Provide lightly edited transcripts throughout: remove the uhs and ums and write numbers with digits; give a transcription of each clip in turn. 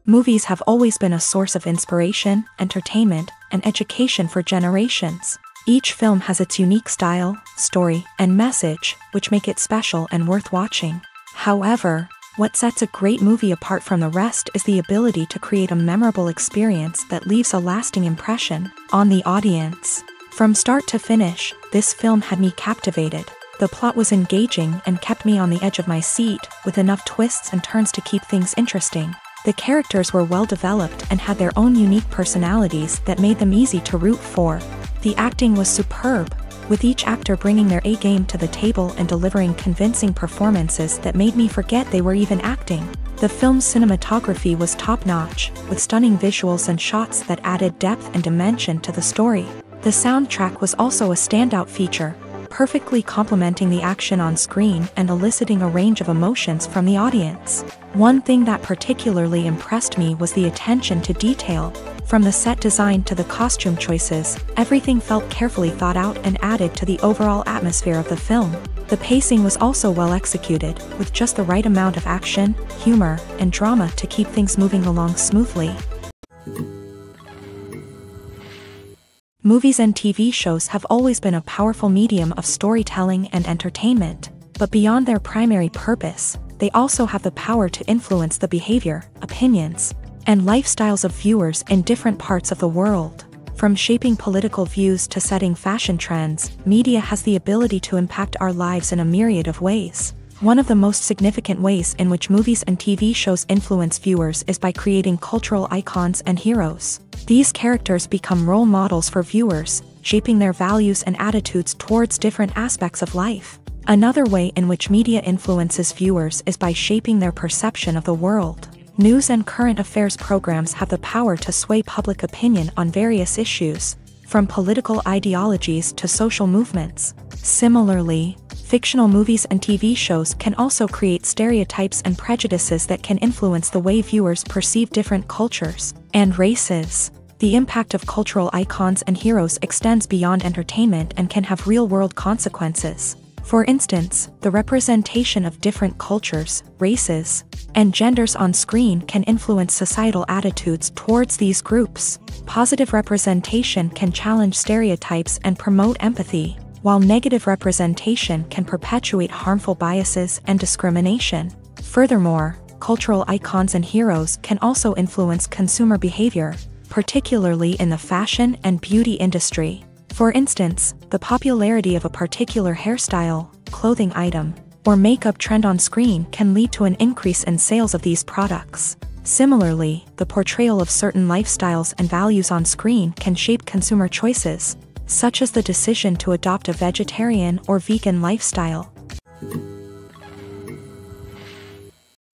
Movies have always been a source of inspiration, entertainment, and education for generations. Each film has its unique style, story, and message, which make it special and worth watching. However, what sets a great movie apart from the rest is the ability to create a memorable experience that leaves a lasting impression on the audience. From start to finish, this film had me captivated. The plot was engaging and kept me on the edge of my seat, with enough twists and turns to keep things interesting. The characters were well developed and had their own unique personalities that made them easy to root for. The acting was superb, with each actor bringing their A-game to the table and delivering convincing performances that made me forget they were even acting. The film's cinematography was top-notch, with stunning visuals and shots that added depth and dimension to the story. The soundtrack was also a standout feature, perfectly complementing the action on screen and eliciting a range of emotions from the audience. One thing that particularly impressed me was the attention to detail. From the set design to the costume choices, everything felt carefully thought out and added to the overall atmosphere of the film. The pacing was also well executed, with just the right amount of action, humor, and drama to keep things moving along smoothly. Movies and TV shows have always been a powerful medium of storytelling and entertainment, but beyond their primary purpose, they also have the power to influence the behavior, opinions, and lifestyles of viewers in different parts of the world. From shaping political views to setting fashion trends, media has the ability to impact our lives in a myriad of ways. One of the most significant ways in which movies and TV shows influence viewers is by creating cultural icons and heroes. These characters become role models for viewers, shaping their values and attitudes towards different aspects of life. Another way in which media influences viewers is by shaping their perception of the world. News and current affairs programs have the power to sway public opinion on various issues, from political ideologies to social movements. Similarly, fictional movies and TV shows can also create stereotypes and prejudices that can influence the way viewers perceive different cultures and races. The impact of cultural icons and heroes extends beyond entertainment and can have real-world consequences. For instance, the representation of different cultures, races, and genders on screen can influence societal attitudes towards these groups. Positive representation can challenge stereotypes and promote empathy, while negative representation can perpetuate harmful biases and discrimination. Furthermore, cultural icons and heroes can also influence consumer behavior, particularly in the fashion and beauty industry. For instance, the popularity of a particular hairstyle, clothing item, or makeup trend on screen can lead to an increase in sales of these products. Similarly, the portrayal of certain lifestyles and values on screen can shape consumer choices, such as the decision to adopt a vegetarian or vegan lifestyle.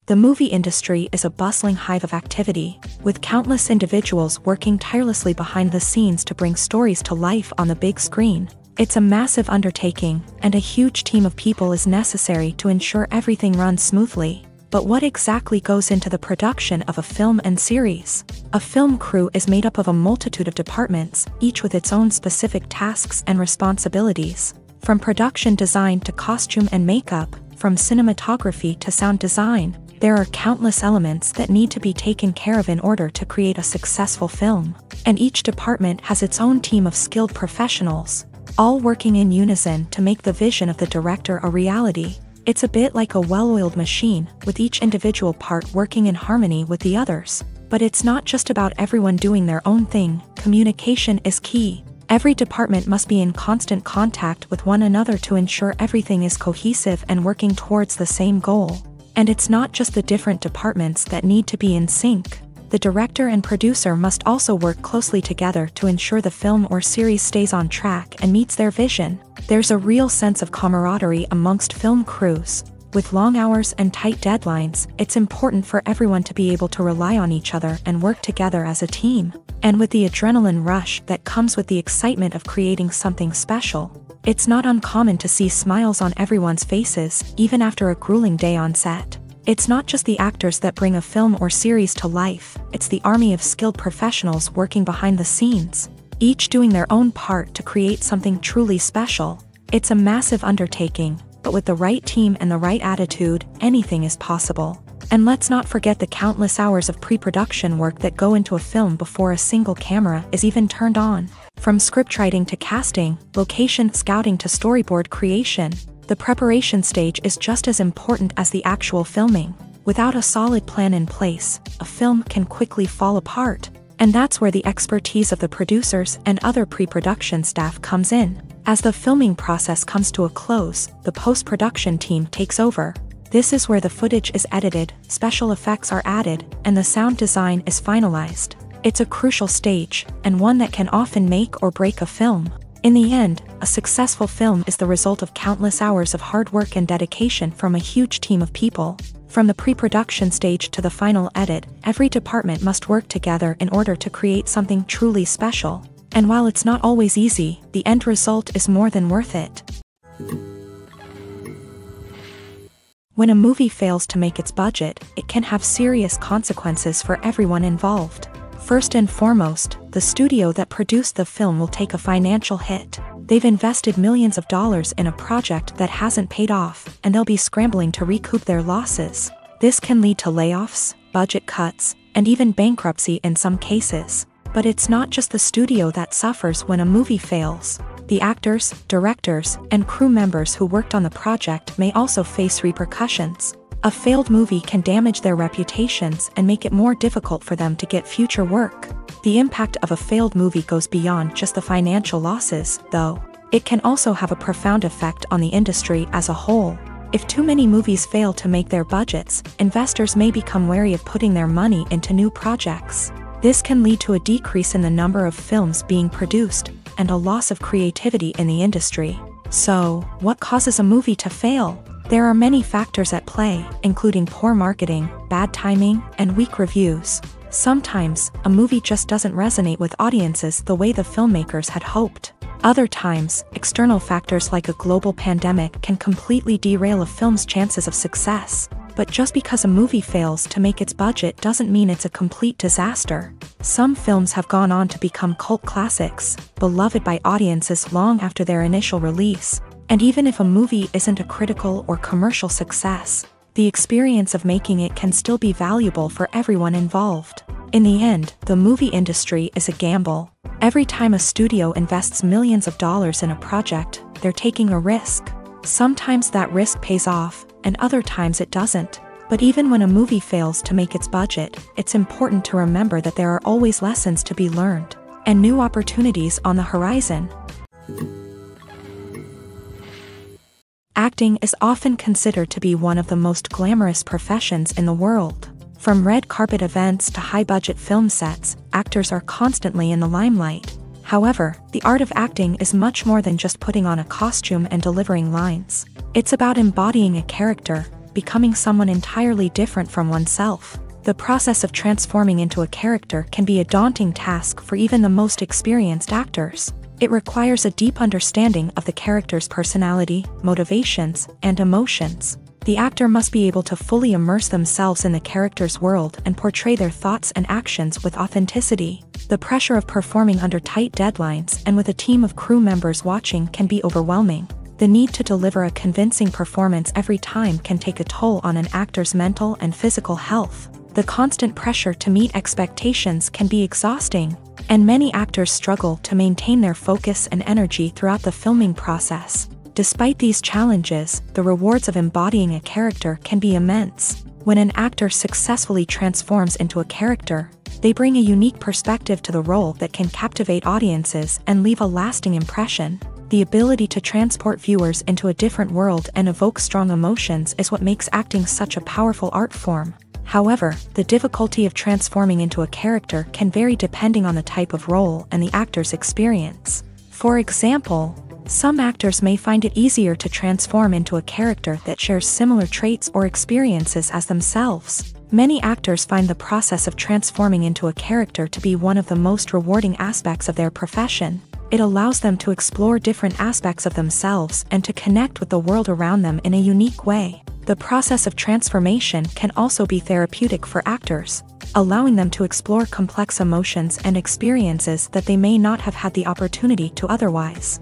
The movie industry is a bustling hive of activity, with countless individuals working tirelessly behind the scenes to bring stories to life on the big screen. It's a massive undertaking, and a huge team of people is necessary to ensure everything runs smoothly. But what exactly goes into the production of a film and series? A film crew is made up of a multitude of departments, each with its own specific tasks and responsibilities. From production design to costume and makeup, from cinematography to sound design, there are countless elements that need to be taken care of in order to create a successful film. And each department has its own team of skilled professionals, all working in unison to make the vision of the director a reality. It's a bit like a well-oiled machine, with each individual part working in harmony with the others. But it's not just about everyone doing their own thing. Communication is key. Every department must be in constant contact with one another to ensure everything is cohesive and working towards the same goal. And it's not just the different departments that need to be in sync. The director and producer must also work closely together to ensure the film or series stays on track and meets their vision. There's a real sense of camaraderie amongst film crews. With long hours and tight deadlines, it's important for everyone to be able to rely on each other and work together as a team. And with the adrenaline rush that comes with the excitement of creating something special, it's not uncommon to see smiles on everyone's faces, even after a grueling day on set. It's not just the actors that bring a film or series to life, it's the army of skilled professionals working behind the scenes, each doing their own part to create something truly special. It's a massive undertaking, but with the right team and the right attitude, anything is possible. And let's not forget the countless hours of pre-production work that go into a film before a single camera is even turned on. From scriptwriting to casting, location scouting to storyboard creation, the preparation stage is just as important as the actual filming. Without a solid plan in place, a film can quickly fall apart. And that's where the expertise of the producers and other pre-production staff comes in. As the filming process comes to a close, the post-production team takes over. This is where the footage is edited, special effects are added, and the sound design is finalized. It's a crucial stage, and one that can often make or break a film. In the end, a successful film is the result of countless hours of hard work and dedication from a huge team of people. From the pre-production stage to the final edit, every department must work together in order to create something truly special. And while it's not always easy, the end result is more than worth it. When a movie fails to make its budget, it can have serious consequences for everyone involved. First and foremost, the studio that produced the film will take a financial hit. They've invested millions of dollars in a project that hasn't paid off, and they'll be scrambling to recoup their losses. This can lead to layoffs, budget cuts, and even bankruptcy in some cases. But it's not just the studio that suffers when a movie fails. The actors, directors, and crew members who worked on the project may also face repercussions. A failed movie can damage their reputations and make it more difficult for them to get future work. The impact of a failed movie goes beyond just the financial losses, though. It can also have a profound effect on the industry as a whole. If too many movies fail to make their budgets, investors may become wary of putting their money into new projects. This can lead to a decrease in the number of films being produced, and a loss of creativity in the industry. So, what causes a movie to fail? There are many factors at play, including poor marketing, bad timing, and weak reviews. Sometimes, a movie just doesn't resonate with audiences the way the filmmakers had hoped. Other times, external factors like a global pandemic can completely derail a film's chances of success. But just because a movie fails to make its budget doesn't mean it's a complete disaster. Some films have gone on to become cult classics, beloved by audiences long after their initial release. And even if a movie isn't a critical or commercial success, the experience of making it can still be valuable for everyone involved. In the end, the movie industry is a gamble. Every time a studio invests millions of dollars in a project, they're taking a risk. Sometimes that risk pays off, and other times it doesn't. But even when a movie fails to make its budget, it's important to remember that there are always lessons to be learned, and new opportunities on the horizon. Acting is often considered to be one of the most glamorous professions in the world. From red carpet events to high-budget film sets, actors are constantly in the limelight. However, the art of acting is much more than just putting on a costume and delivering lines. It's about embodying a character, becoming someone entirely different from oneself. The process of transforming into a character can be a daunting task for even the most experienced actors. It requires a deep understanding of the character's personality, motivations, and emotions. The actor must be able to fully immerse themselves in the character's world and portray their thoughts and actions with authenticity. The pressure of performing under tight deadlines and with a team of crew members watching can be overwhelming. The need to deliver a convincing performance every time can take a toll on an actor's mental and physical health. The constant pressure to meet expectations can be exhausting, and many actors struggle to maintain their focus and energy throughout the filming process. Despite these challenges, the rewards of embodying a character can be immense. When an actor successfully transforms into a character, they bring a unique perspective to the role that can captivate audiences and leave a lasting impression. The ability to transport viewers into a different world and evoke strong emotions is what makes acting such a powerful art form. However, the difficulty of transforming into a character can vary depending on the type of role and the actor's experience. For example, some actors may find it easier to transform into a character that shares similar traits or experiences as themselves. Many actors find the process of transforming into a character to be one of the most rewarding aspects of their profession. It allows them to explore different aspects of themselves and to connect with the world around them in a unique way. The process of transformation can also be therapeutic for actors, allowing them to explore complex emotions and experiences that they may not have had the opportunity to otherwise.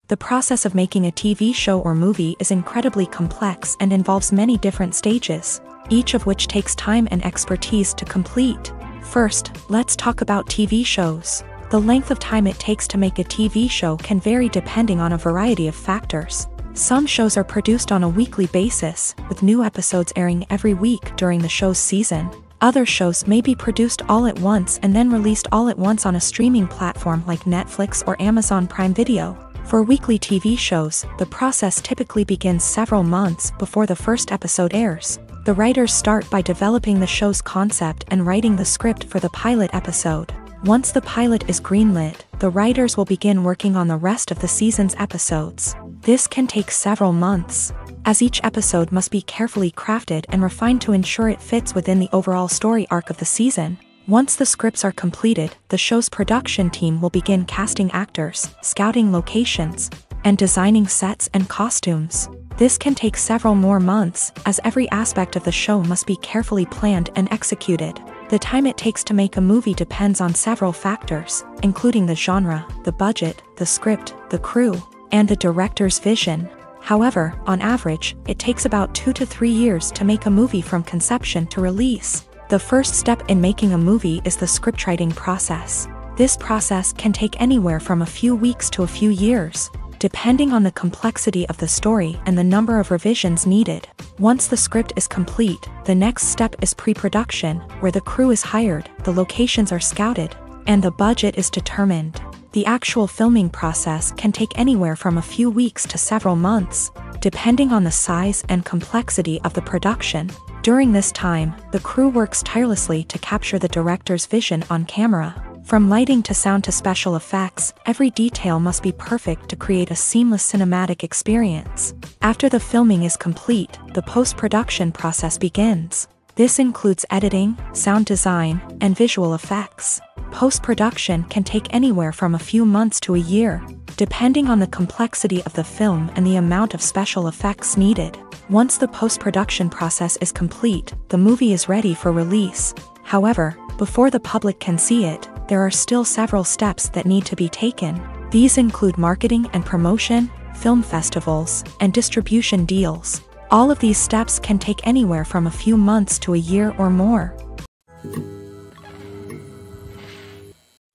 The process of making a TV show or movie is incredibly complex and involves many different stages, each of which takes time and expertise to complete. First, let's talk about TV shows. The length of time it takes to make a TV show can vary depending on a variety of factors. Some shows are produced on a weekly basis, with new episodes airing every week during the show's season. Other shows may be produced all at once and then released all at once on a streaming platform like Netflix or Amazon Prime Video. For weekly TV shows, the process typically begins several months before the first episode airs. The writers start by developing the show's concept and writing the script for the pilot episode. Once the pilot is greenlit, the writers will begin working on the rest of the season's episodes. This can take several months, as each episode must be carefully crafted and refined to ensure it fits within the overall story arc of the season. Once the scripts are completed, the show's production team will begin casting actors, scouting locations, and designing sets and costumes. This can take several more months, as every aspect of the show must be carefully planned and executed. The time it takes to make a movie depends on several factors, including the genre, the budget, the script, the crew, and the director's vision. However, on average, it takes about 2 to 3 years to make a movie from conception to release. The first step in making a movie is the scriptwriting process. This process can take anywhere from a few weeks to a few years, depending on the complexity of the story and the number of revisions needed. Once the script is complete, the next step is pre-production, where the crew is hired, the locations are scouted, and the budget is determined. The actual filming process can take anywhere from a few weeks to several months, depending on the size and complexity of the production. During this time, the crew works tirelessly to capture the director's vision on camera. From lighting to sound to special effects, every detail must be perfect to create a seamless cinematic experience. After the filming is complete, the post-production process begins. This includes editing, sound design, and visual effects. Post-production can take anywhere from a few months to a year, depending on the complexity of the film and the amount of special effects needed. Once the post-production process is complete, the movie is ready for release. However, before the public can see it, there are still several steps that need to be taken. These include marketing and promotion, film festivals, and distribution deals. All of these steps can take anywhere from a few months to a year or more.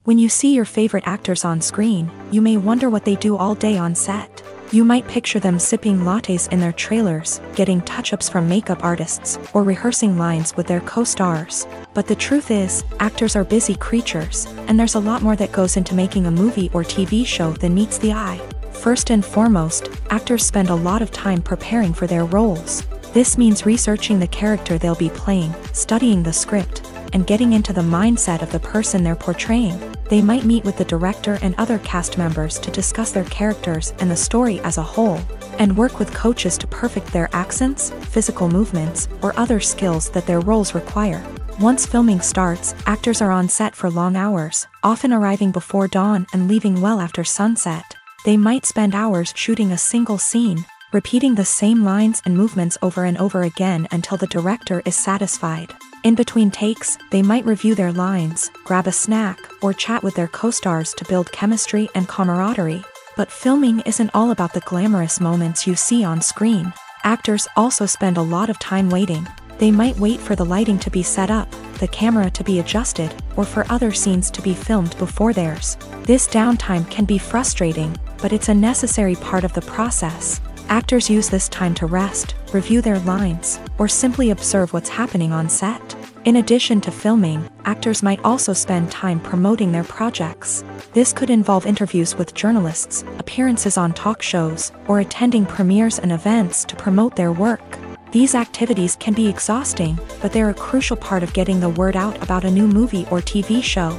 When you see your favorite actors on screen, you may wonder what they do all day on set. You might picture them sipping lattes in their trailers, getting touch-ups from makeup artists, or rehearsing lines with their co-stars. But the truth is, actors are busy creatures, and there's a lot more that goes into making a movie or TV show than meets the eye. First and foremost, actors spend a lot of time preparing for their roles. This means researching the character they'll be playing, studying the script, and getting into the mindset of the person they're portraying. They might meet with the director and other cast members to discuss their characters and the story as a whole, and work with coaches to perfect their accents, physical movements, or other skills that their roles require. Once filming starts, actors are on set for long hours, often arriving before dawn and leaving well after sunset. They might spend hours shooting a single scene, repeating the same lines and movements over and over again until the director is satisfied. In between takes, they might review their lines, grab a snack, or chat with their co-stars to build chemistry and camaraderie. But filming isn't all about the glamorous moments you see on screen. Actors also spend a lot of time waiting. They might wait for the lighting to be set up, the camera to be adjusted, or for other scenes to be filmed before theirs. This downtime can be frustrating, but it's a necessary part of the process. Actors use this time to rest, review their lines, or simply observe what's happening on set. In addition to filming, actors might also spend time promoting their projects. This could involve interviews with journalists, appearances on talk shows, or attending premieres and events to promote their work. These activities can be exhausting, but they're a crucial part of getting the word out about a new movie or TV show.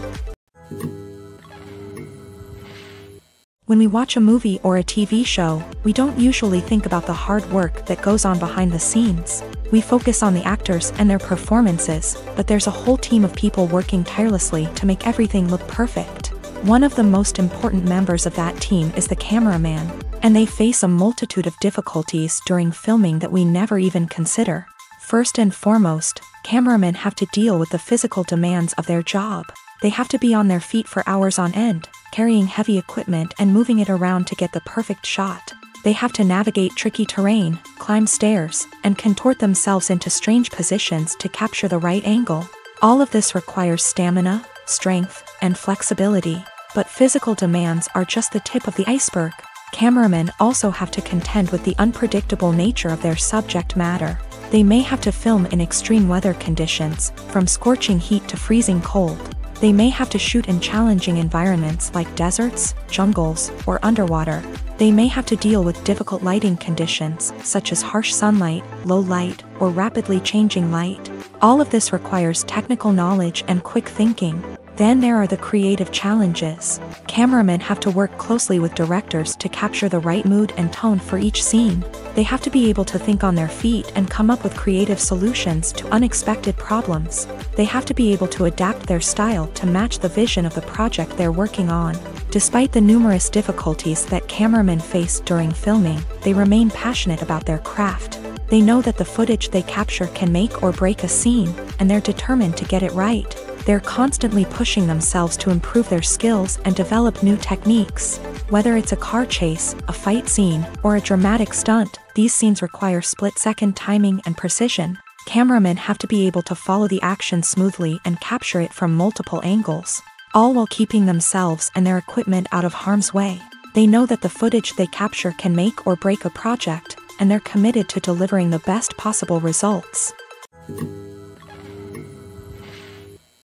When we watch a movie or a TV show, we don't usually think about the hard work that goes on behind the scenes. We focus on the actors and their performances, but there's a whole team of people working tirelessly to make everything look perfect. One of the most important members of that team is the cameraman, and they face a multitude of difficulties during filming that we never even consider. First and foremost, cameramen have to deal with the physical demands of their job. They have to be on their feet for hours on end, carrying heavy equipment and moving it around to get the perfect shot. They have to navigate tricky terrain, climb stairs, and contort themselves into strange positions to capture the right angle. All of this requires stamina, strength, and flexibility. But physical demands are just the tip of the iceberg. Cameramen also have to contend with the unpredictable nature of their subject matter. They may have to film in extreme weather conditions, from scorching heat to freezing cold. They may have to shoot in challenging environments like deserts, jungles, or underwater. They may have to deal with difficult lighting conditions, such as harsh sunlight, low light, or rapidly changing light. All of this requires technical knowledge and quick thinking. Then there are the creative challenges. Cameramen have to work closely with directors to capture the right mood and tone for each scene. They have to be able to think on their feet and come up with creative solutions to unexpected problems. They have to be able to adapt their style to match the vision of the project they're working on. Despite the numerous difficulties that cameramen face during filming, they remain passionate about their craft. They know that the footage they capture can make or break a scene, and they're determined to get it right. They're constantly pushing themselves to improve their skills and develop new techniques. Whether it's a car chase, a fight scene, or a dramatic stunt, these scenes require split-second timing and precision. Cameramen have to be able to follow the action smoothly and capture it from multiple angles, all while keeping themselves and their equipment out of harm's way. They know that the footage they capture can make or break a project, and they're committed to delivering the best possible results.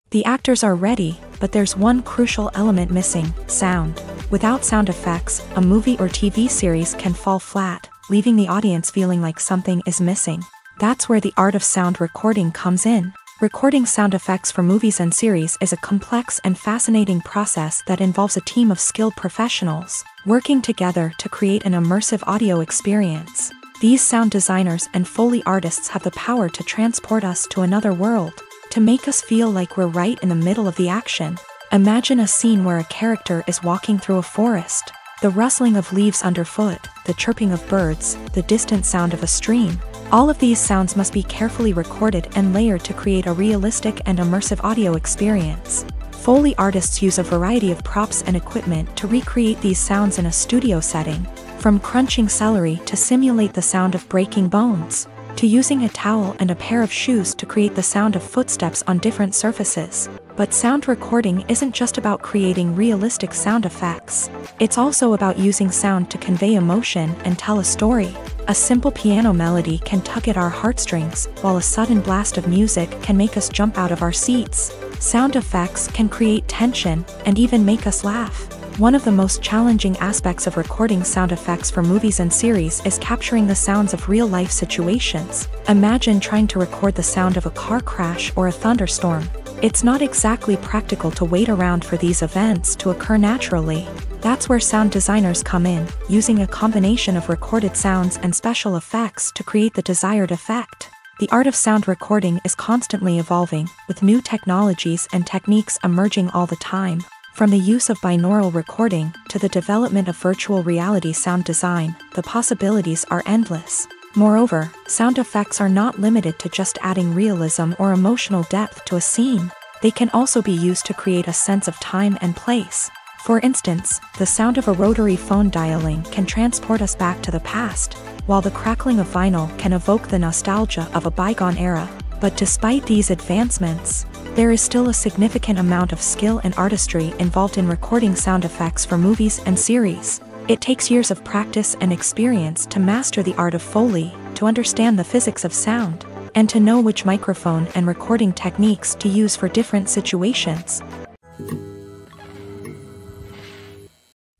The actors are ready, but there's one crucial element missing: sound. Without sound effects, a movie or TV series can fall flat, leaving the audience feeling like something is missing. That's where the art of sound recording comes in. Recording sound effects for movies and series is a complex and fascinating process that involves a team of skilled professionals working together to create an immersive audio experience. These sound designers and Foley artists have the power to transport us to another world, to make us feel like we're right in the middle of the action. Imagine a scene where a character is walking through a forest. The rustling of leaves underfoot, the chirping of birds, the distant sound of a stream. All of these sounds must be carefully recorded and layered to create a realistic and immersive audio experience. Foley artists use a variety of props and equipment to recreate these sounds in a studio setting, from crunching celery to simulate the sound of breaking bones, to using a towel and a pair of shoes to create the sound of footsteps on different surfaces. But sound recording isn't just about creating realistic sound effects. It's also about using sound to convey emotion and tell a story. A simple piano melody can tug at our heartstrings, while a sudden blast of music can make us jump out of our seats. Sound effects can create tension and even make us laugh. One of the most challenging aspects of recording sound effects for movies and series is capturing the sounds of real-life situations. Imagine trying to record the sound of a car crash or a thunderstorm. It's not exactly practical to wait around for these events to occur naturally. That's where sound designers come in, using a combination of recorded sounds and special effects to create the desired effect. The art of sound recording is constantly evolving, with new technologies and techniques emerging all the time. From the use of binaural recording to the development of virtual reality sound design, the possibilities are endless. Moreover, sound effects are not limited to just adding realism or emotional depth to a scene. They can also be used to create a sense of time and place. For instance, the sound of a rotary phone dialing can transport us back to the past, while the crackling of vinyl can evoke the nostalgia of a bygone era. But despite these advancements, there is still a significant amount of skill and artistry involved in recording sound effects for movies and series. It takes years of practice and experience to master the art of Foley, to understand the physics of sound, and to know which microphone and recording techniques to use for different situations.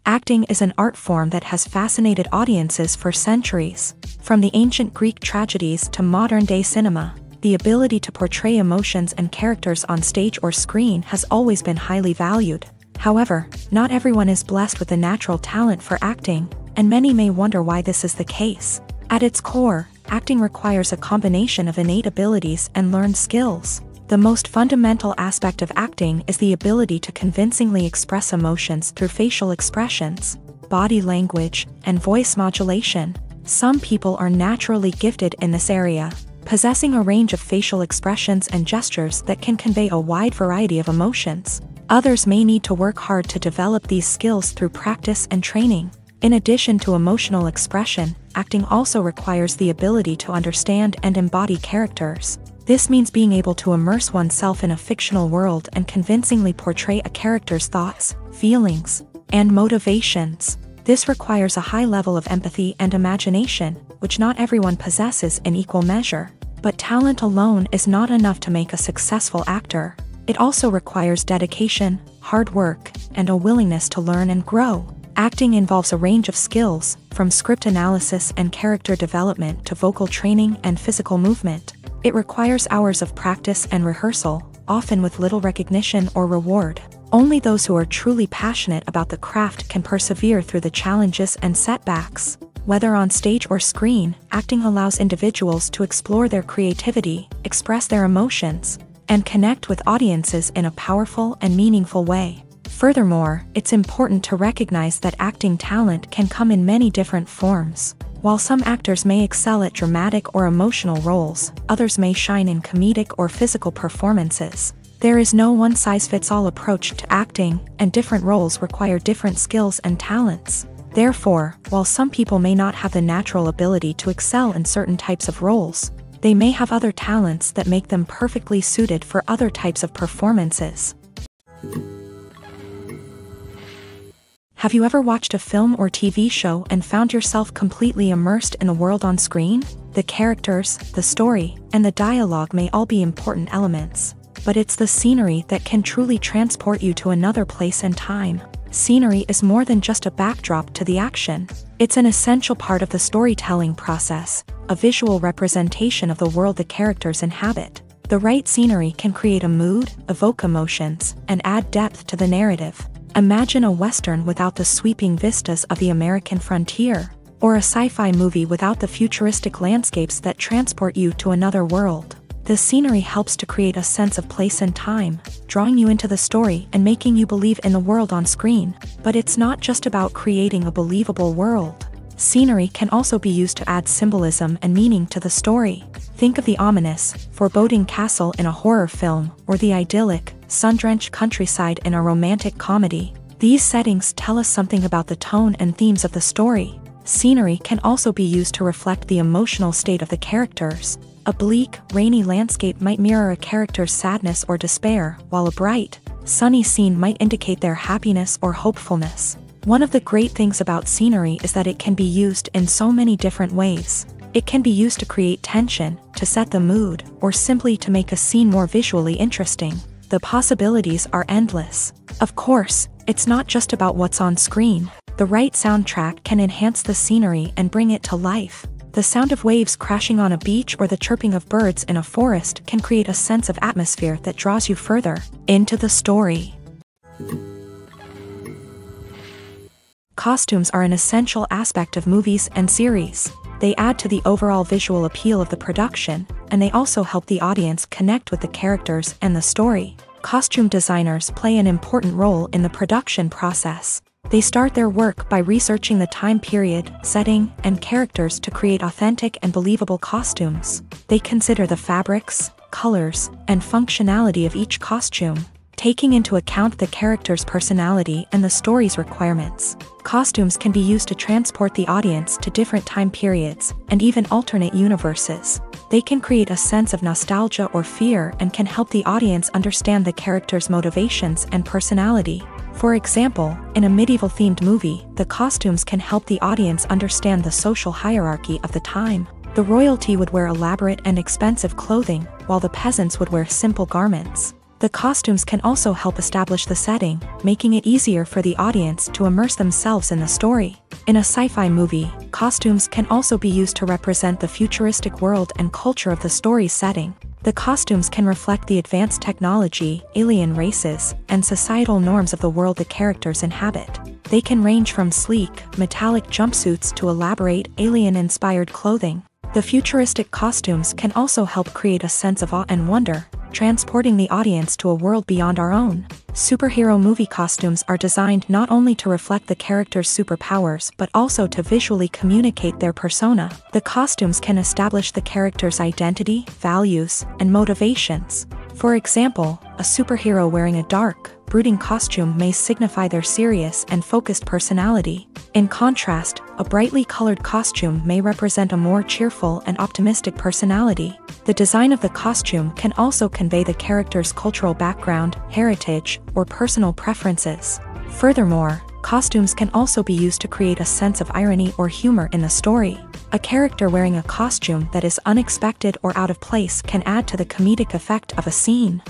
Acting is an art form that has fascinated audiences for centuries. From the ancient Greek tragedies to modern-day cinema, the ability to portray emotions and characters on stage or screen has always been highly valued. However, not everyone is blessed with a natural talent for acting, and many may wonder why this is the case. At its core, acting requires a combination of innate abilities and learned skills. The most fundamental aspect of acting is the ability to convincingly express emotions through facial expressions, body language, and voice modulation. Some people are naturally gifted in this area, possessing a range of facial expressions and gestures that can convey a wide variety of emotions. Others may need to work hard to develop these skills through practice and training. In addition to emotional expression, acting also requires the ability to understand and embody characters. This means being able to immerse oneself in a fictional world and convincingly portray a character's thoughts, feelings, and motivations. This requires a high level of empathy and imagination, which not everyone possesses in equal measure. But talent alone is not enough to make a successful actor. It also requires dedication, hard work, and a willingness to learn and grow. Acting involves a range of skills, from script analysis and character development to vocal training and physical movement. It requires hours of practice and rehearsal, often with little recognition or reward. Only those who are truly passionate about the craft can persevere through the challenges and setbacks. Whether on stage or screen, acting allows individuals to explore their creativity, express their emotions, and connect with audiences in a powerful and meaningful way. Furthermore, it's important to recognize that acting talent can come in many different forms. While some actors may excel at dramatic or emotional roles, others may shine in comedic or physical performances. There is no one-size-fits-all approach to acting, and different roles require different skills and talents. Therefore, while some people may not have the natural ability to excel in certain types of roles, they may have other talents that make them perfectly suited for other types of performances. Have you ever watched a film or TV show and found yourself completely immersed in the world on screen? The characters, the story, and the dialogue may all be important elements, but it's the scenery that can truly transport you to another place and time. Scenery is more than just a backdrop to the action. It's an essential part of the storytelling process, a visual representation of the world the characters inhabit. The right scenery can create a mood, evoke emotions, and add depth to the narrative. Imagine a Western without the sweeping vistas of the American frontier, or a sci-fi movie without the futuristic landscapes that transport you to another world. The scenery helps to create a sense of place and time, drawing you into the story and making you believe in the world on screen. But it's not just about creating a believable world. Scenery can also be used to add symbolism and meaning to the story. Think of the ominous, foreboding castle in a horror film, or the idyllic, sun-drenched countryside in a romantic comedy. These settings tell us something about the tone and themes of the story. Scenery can also be used to reflect the emotional state of the characters. A bleak, rainy landscape might mirror a character's sadness or despair, while a bright, sunny scene might indicate their happiness or hopefulness. One of the great things about scenery is that it can be used in so many different ways. It can be used to create tension, to set the mood, or simply to make a scene more visually interesting. The possibilities are endless. Of course, it's not just about what's on screen. The right soundtrack can enhance the scenery and bring it to life. The sound of waves crashing on a beach or the chirping of birds in a forest can create a sense of atmosphere that draws you further into the story. Costumes are an essential aspect of movies and series. They add to the overall visual appeal of the production, and they also help the audience connect with the characters and the story. Costume designers play an important role in the production process. They start their work by researching the time period, setting, and characters to create authentic and believable costumes. They consider the fabrics, colors, and functionality of each costume, taking into account the character's personality and the story's requirements. Costumes can be used to transport the audience to different time periods and even alternate universes. They can create a sense of nostalgia or fear and can help the audience understand the character's motivations and personality. For example, in a medieval-themed movie, the costumes can help the audience understand the social hierarchy of the time. The royalty would wear elaborate and expensive clothing, while the peasants would wear simple garments. The costumes can also help establish the setting, making it easier for the audience to immerse themselves in the story. In a sci-fi movie, costumes can also be used to represent the futuristic world and culture of the story's setting. The costumes can reflect the advanced technology, alien races, and societal norms of the world the characters inhabit. They can range from sleek, metallic jumpsuits to elaborate, alien-inspired clothing. The futuristic costumes can also help create a sense of awe and wonder, transporting the audience to a world beyond our own. Superhero movie costumes are designed not only to reflect the character's superpowers but also to visually communicate their persona. The costumes can establish the character's identity, values, and motivations. For example, a superhero wearing a dark, brooding costume may signify their serious and focused personality. In contrast, a brightly colored costume may represent a more cheerful and optimistic personality. The design of the costume can also convey the character's cultural background, heritage, or personal preferences. Furthermore, costumes can also be used to create a sense of irony or humor in the story. A character wearing a costume that is unexpected or out of place can add to the comedic effect of a scene.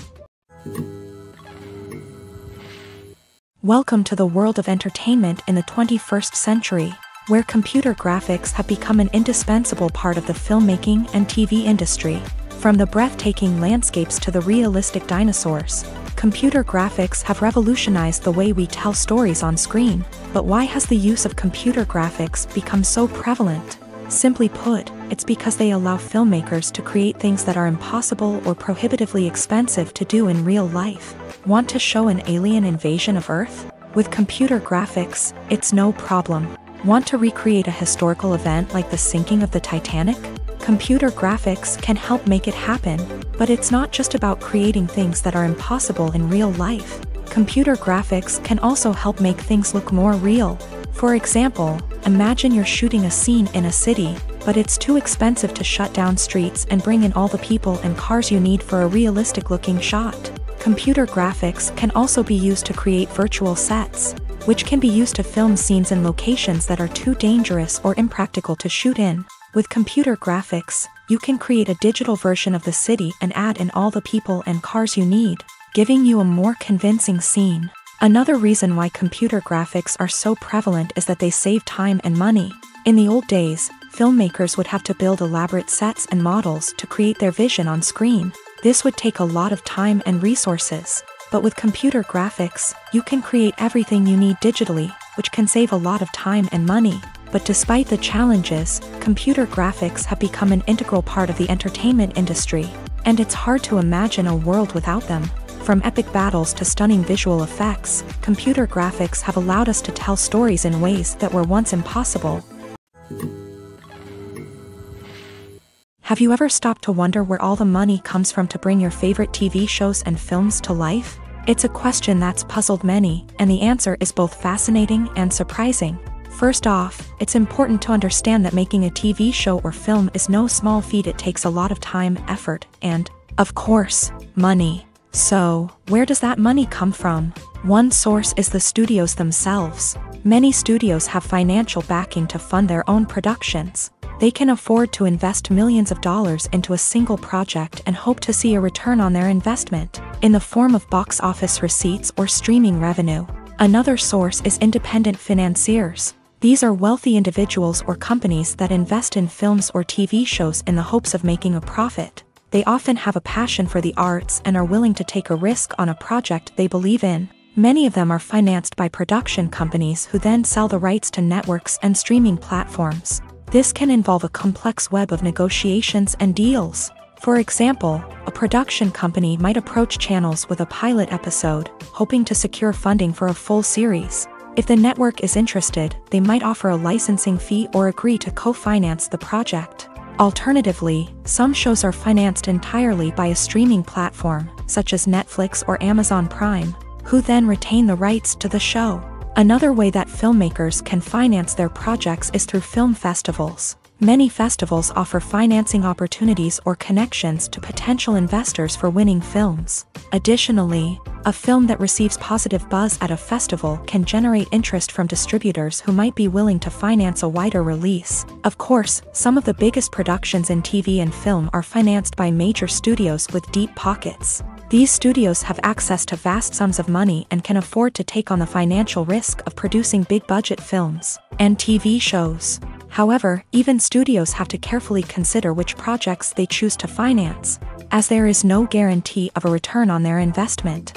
Welcome to the world of entertainment in the 21st century, where computer graphics have become an indispensable part of the filmmaking and TV industry. From the breathtaking landscapes to the realistic dinosaurs, computer graphics have revolutionized the way we tell stories on screen. But why has the use of computer graphics become so prevalent? Simply put, it's because they allow filmmakers to create things that are impossible or prohibitively expensive to do in real life. Want to show an alien invasion of Earth? With computer graphics, it's no problem. Want to recreate a historical event like the sinking of the Titanic? Computer graphics can help make it happen, but it's not just about creating things that are impossible in real life. Computer graphics can also help make things look more real. For example, imagine you're shooting a scene in a city, but it's too expensive to shut down streets and bring in all the people and cars you need for a realistic-looking shot. Computer graphics can also be used to create virtual sets, which can be used to film scenes in locations that are too dangerous or impractical to shoot in. With computer graphics, you can create a digital version of the city and add in all the people and cars you need, giving you a more convincing scene. Another reason why computer graphics are so prevalent is that they save time and money. In the old days, filmmakers would have to build elaborate sets and models to create their vision on screen. This would take a lot of time and resources. But with computer graphics, you can create everything you need digitally, which can save a lot of time and money. But despite the challenges, computer graphics have become an integral part of the entertainment industry, and it's hard to imagine a world without them. From epic battles to stunning visual effects, computer graphics have allowed us to tell stories in ways that were once impossible. Have you ever stopped to wonder where all the money comes from to bring your favorite TV shows and films to life? It's a question that's puzzled many, and the answer is both fascinating and surprising. First off, it's important to understand that making a TV show or film is no small feat. It takes a lot of time, effort, and, of course, money. So, where does that money come from? One source is the studios themselves. Many studios have financial backing to fund their own productions. They can afford to invest millions of dollars into a single project and hope to see a return on their investment, in the form of box office receipts or streaming revenue. Another source is independent financiers. These are wealthy individuals or companies that invest in films or TV shows in the hopes of making a profit. They often have a passion for the arts and are willing to take a risk on a project they believe in. Many of them are financed by production companies who then sell the rights to networks and streaming platforms. This can involve a complex web of negotiations and deals. For example, a production company might approach channels with a pilot episode, hoping to secure funding for a full series. If the network is interested, they might offer a licensing fee or agree to co-finance the project. Alternatively, some shows are financed entirely by a streaming platform, such as Netflix or Amazon Prime, who then retain the rights to the show. Another way that filmmakers can finance their projects is through film festivals. Many festivals offer financing opportunities or connections to potential investors for winning films. Additionally, a film that receives positive buzz at a festival can generate interest from distributors who might be willing to finance a wider release. Of course, some of the biggest productions in TV and film are financed by major studios with deep pockets. These studios have access to vast sums of money and can afford to take on the financial risk of producing big-budget films and TV shows. However, even studios have to carefully consider which projects they choose to finance, as there is no guarantee of a return on their investment.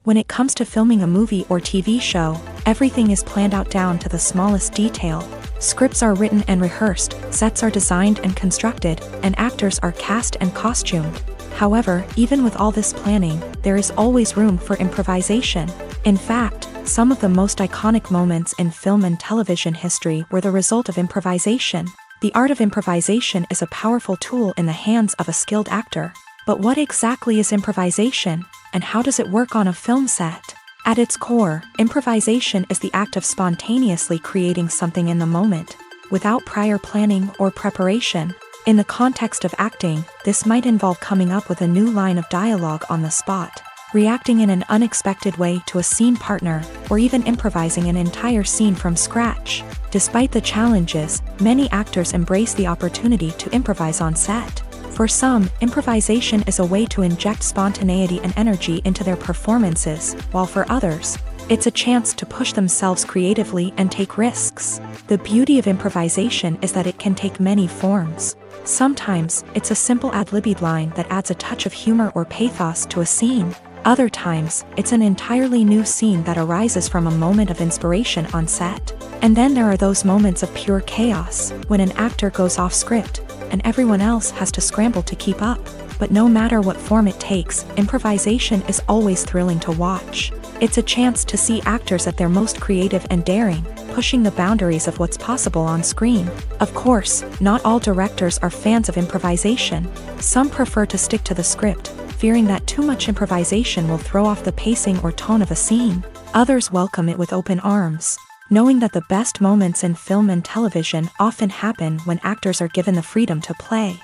When it comes to filming a movie or TV show, everything is planned out down to the smallest detail. Scripts are written and rehearsed, sets are designed and constructed, and actors are cast and costumed. However, even with all this planning, there is always room for improvisation. In fact, some of the most iconic moments in film and television history were the result of improvisation. The art of improvisation is a powerful tool in the hands of a skilled actor. But what exactly is improvisation, and how does it work on a film set? At its core, improvisation is the act of spontaneously creating something in the moment, without prior planning or preparation. In the context of acting, this might involve coming up with a new line of dialogue on the spot, reacting in an unexpected way to a scene partner, or even improvising an entire scene from scratch. Despite the challenges, many actors embrace the opportunity to improvise on set. For some, improvisation is a way to inject spontaneity and energy into their performances, while for others, it's a chance to push themselves creatively and take risks. The beauty of improvisation is that it can take many forms. Sometimes, it's a simple ad-libbed line that adds a touch of humor or pathos to a scene. Other times, it's an entirely new scene that arises from a moment of inspiration on set. And then there are those moments of pure chaos, when an actor goes off script, and everyone else has to scramble to keep up. But no matter what form it takes, improvisation is always thrilling to watch. It's a chance to see actors at their most creative and daring, pushing the boundaries of what's possible on screen. Of course, not all directors are fans of improvisation. Some prefer to stick to the script, fearing that too much improvisation will throw off the pacing or tone of a scene. Others welcome it with open arms, knowing that the best moments in film and television often happen when actors are given the freedom to play.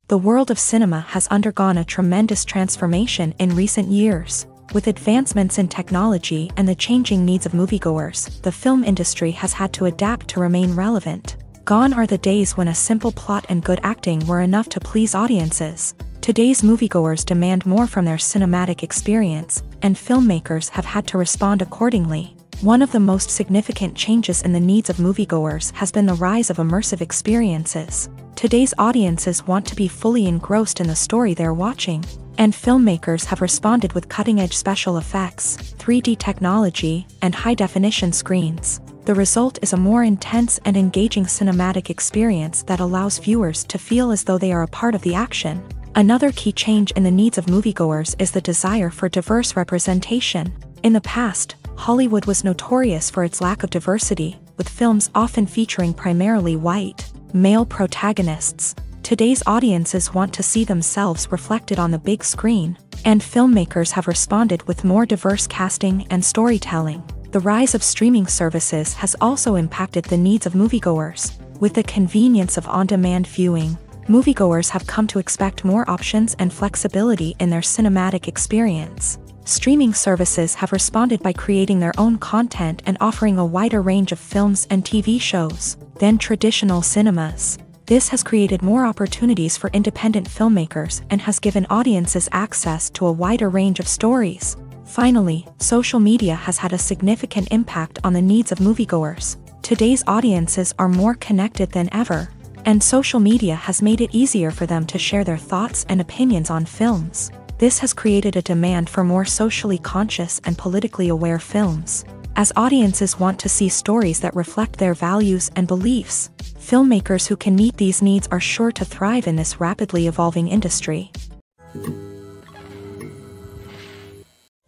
The world of cinema has undergone a tremendous transformation in recent years. With advancements in technology and the changing needs of moviegoers, the film industry has had to adapt to remain relevant. Gone are the days when a simple plot and good acting were enough to please audiences. Today's moviegoers demand more from their cinematic experience, and filmmakers have had to respond accordingly. One of the most significant changes in the needs of moviegoers has been the rise of immersive experiences. Today's audiences want to be fully engrossed in the story they're watching, and filmmakers have responded with cutting-edge special effects, 3D technology, and high-definition screens. The result is a more intense and engaging cinematic experience that allows viewers to feel as though they are a part of the action. Another key change in the needs of moviegoers is the desire for diverse representation. In the past, Hollywood was notorious for its lack of diversity, with films often featuring primarily white, male protagonists. Today's audiences want to see themselves reflected on the big screen, and filmmakers have responded with more diverse casting and storytelling. The rise of streaming services has also impacted the needs of moviegoers. With the convenience of on-demand viewing, moviegoers have come to expect more options and flexibility in their cinematic experience. Streaming services have responded by creating their own content and offering a wider range of films and TV shows than traditional cinemas. This has created more opportunities for independent filmmakers and has given audiences access to a wider range of stories. Finally, social media has had a significant impact on the needs of moviegoers. Today's audiences are more connected than ever, and social media has made it easier for them to share their thoughts and opinions on films. This has created a demand for more socially conscious and politically aware films. As audiences want to see stories that reflect their values and beliefs, filmmakers who can meet these needs are sure to thrive in this rapidly evolving industry.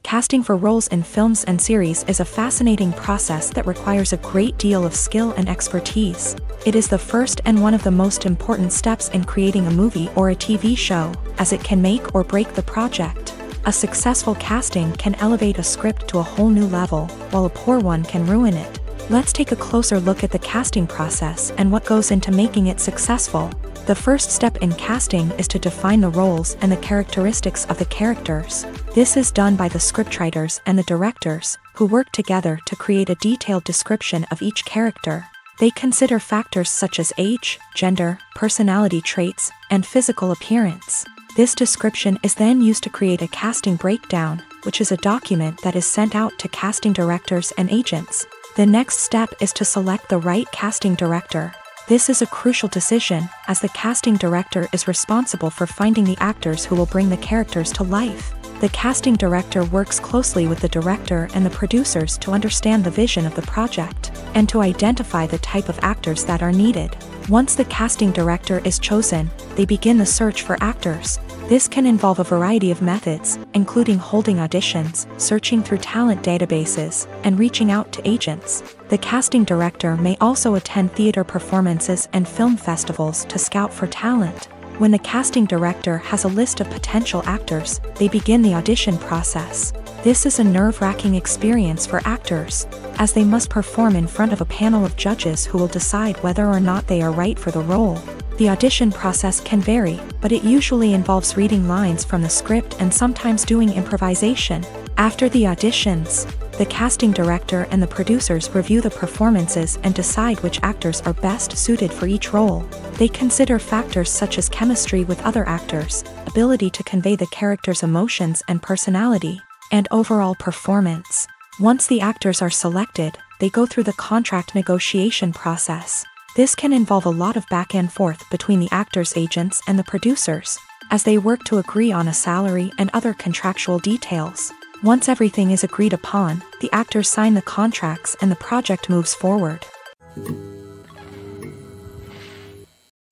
Casting for roles in films and series is a fascinating process that requires a great deal of skill and expertise. It is the first and one of the most important steps in creating a movie or a TV show, as it can make or break the project. A successful casting can elevate a script to a whole new level, while a poor one can ruin it. Let's take a closer look at the casting process and what goes into making it successful. The first step in casting is to define the roles and the characteristics of the characters. This is done by the scriptwriters and the directors, who work together to create a detailed description of each character. They consider factors such as age, gender, personality traits, and physical appearance. This description is then used to create a casting breakdown, which is a document that is sent out to casting directors and agents. The next step is to select the right casting director. This is a crucial decision, as the casting director is responsible for finding the actors who will bring the characters to life. The casting director works closely with the director and the producers to understand the vision of the project, and to identify the type of actors that are needed. Once the casting director is chosen, they begin the search for actors. This can involve a variety of methods, including holding auditions, searching through talent databases, and reaching out to agents. The casting director may also attend theater performances and film festivals to scout for talent. When the casting director has a list of potential actors, they begin the audition process. This is a nerve-wracking experience for actors, as they must perform in front of a panel of judges who will decide whether or not they are right for the role. The audition process can vary, but it usually involves reading lines from the script and sometimes doing improvisation. After the auditions, the casting director and the producers review the performances and decide which actors are best suited for each role. They consider factors such as chemistry with other actors, ability to convey the character's emotions and personality, and overall performance. Once the actors are selected, they go through the contract negotiation process. This can involve a lot of back and forth between the actors' agents and the producers, as they work to agree on a salary and other contractual details. Once everything is agreed upon, the actors sign the contracts and the project moves forward.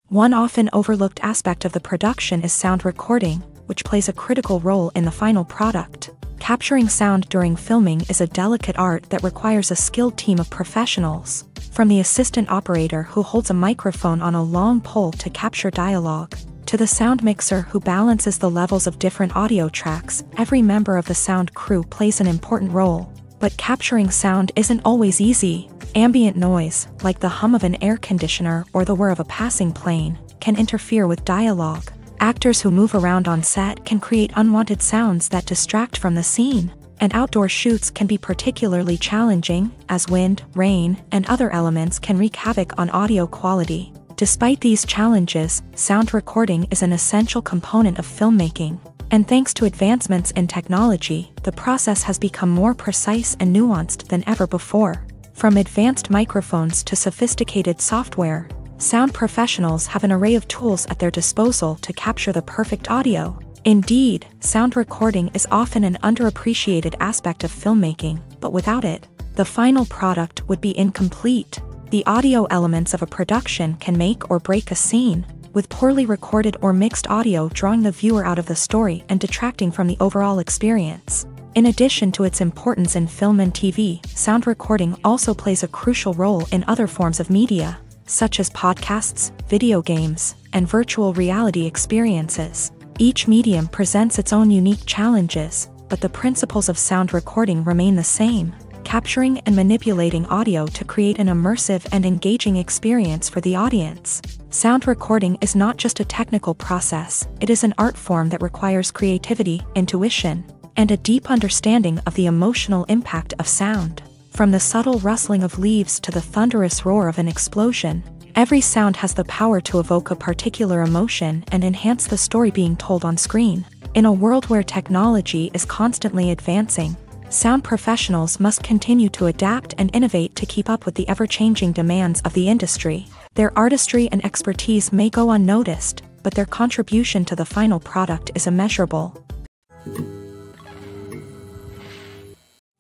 One often overlooked aspect of the production is sound recording, which plays a critical role in the final product. Capturing sound during filming is a delicate art that requires a skilled team of professionals. From the assistant operator who holds a microphone on a long pole to capture dialogue, to the sound mixer who balances the levels of different audio tracks, every member of the sound crew plays an important role. But capturing sound isn't always easy. Ambient noise, like the hum of an air conditioner or the whir of a passing plane, can interfere with dialogue. Actors who move around on set can create unwanted sounds that distract from the scene. And outdoor shoots can be particularly challenging, as wind, rain, and other elements can wreak havoc on audio quality. Despite these challenges, sound recording is an essential component of filmmaking. And thanks to advancements in technology, the process has become more precise and nuanced than ever before. From advanced microphones to sophisticated software, sound professionals have an array of tools at their disposal to capture the perfect audio. Indeed, sound recording is often an underappreciated aspect of filmmaking, but without it, the final product would be incomplete. The audio elements of a production can make or break a scene, with poorly recorded or mixed audio drawing the viewer out of the story and detracting from the overall experience. In addition to its importance in film and TV, sound recording also plays a crucial role in other forms of media, such as podcasts, video games, and virtual reality experiences. Each medium presents its own unique challenges, but the principles of sound recording remain the same, capturing and manipulating audio to create an immersive and engaging experience for the audience. Sound recording is not just a technical process, it is an art form that requires creativity, intuition, and a deep understanding of the emotional impact of sound. From the subtle rustling of leaves to the thunderous roar of an explosion, every sound has the power to evoke a particular emotion and enhance the story being told on screen. In a world where technology is constantly advancing, sound professionals must continue to adapt and innovate to keep up with the ever-changing demands of the industry. Their artistry and expertise may go unnoticed, but their contribution to the final product is immeasurable.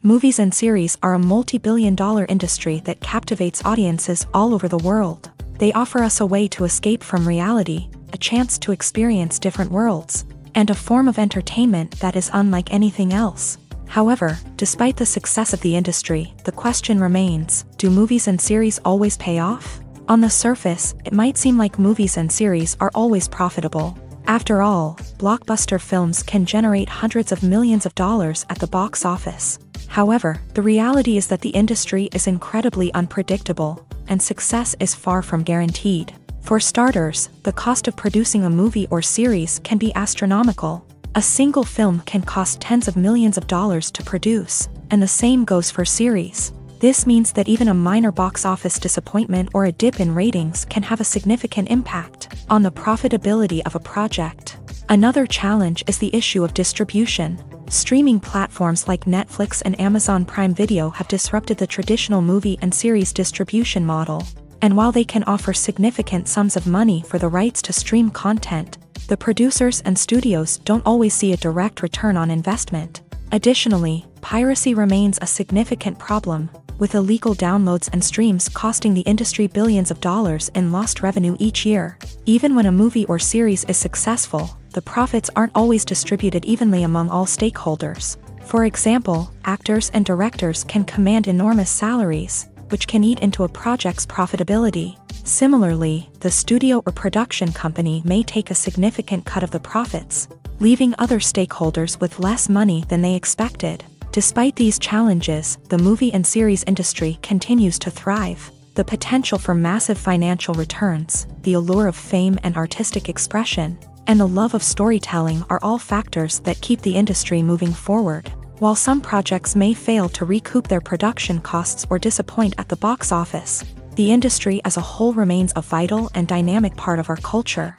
Movies and series are a multi-billion-dollar industry that captivates audiences all over the world. They offer us a way to escape from reality, a chance to experience different worlds, and a form of entertainment that is unlike anything else. However, despite the success of the industry, the question remains, do movies and series always pay off? On the surface, it might seem like movies and series are always profitable. After all, blockbuster films can generate hundreds of millions of dollars at the box office. However, the reality is that the industry is incredibly unpredictable, and success is far from guaranteed. For starters, the cost of producing a movie or series can be astronomical. A single film can cost tens of millions of dollars to produce, and the same goes for series. This means that even a minor box office disappointment or a dip in ratings can have a significant impact on the profitability of a project. Another challenge is the issue of distribution. Streaming platforms like Netflix and Amazon Prime Video have disrupted the traditional movie and series distribution model. And while they can offer significant sums of money for the rights to stream content, the producers and studios don't always see a direct return on investment. Additionally, piracy remains a significant problem, with illegal downloads and streams costing the industry billions of dollars in lost revenue each year. Even when a movie or series is successful, the profits aren't always distributed evenly among all stakeholders. For example, actors and directors can command enormous salaries, which can eat into a project's profitability. Similarly, the studio or production company may take a significant cut of the profits, leaving other stakeholders with less money than they expected. Despite these challenges, the movie and series industry continues to thrive. The potential for massive financial returns, the allure of fame and artistic expression, and the love of storytelling are all factors that keep the industry moving forward. While some projects may fail to recoup their production costs or disappoint at the box office, the industry as a whole remains a vital and dynamic part of our culture.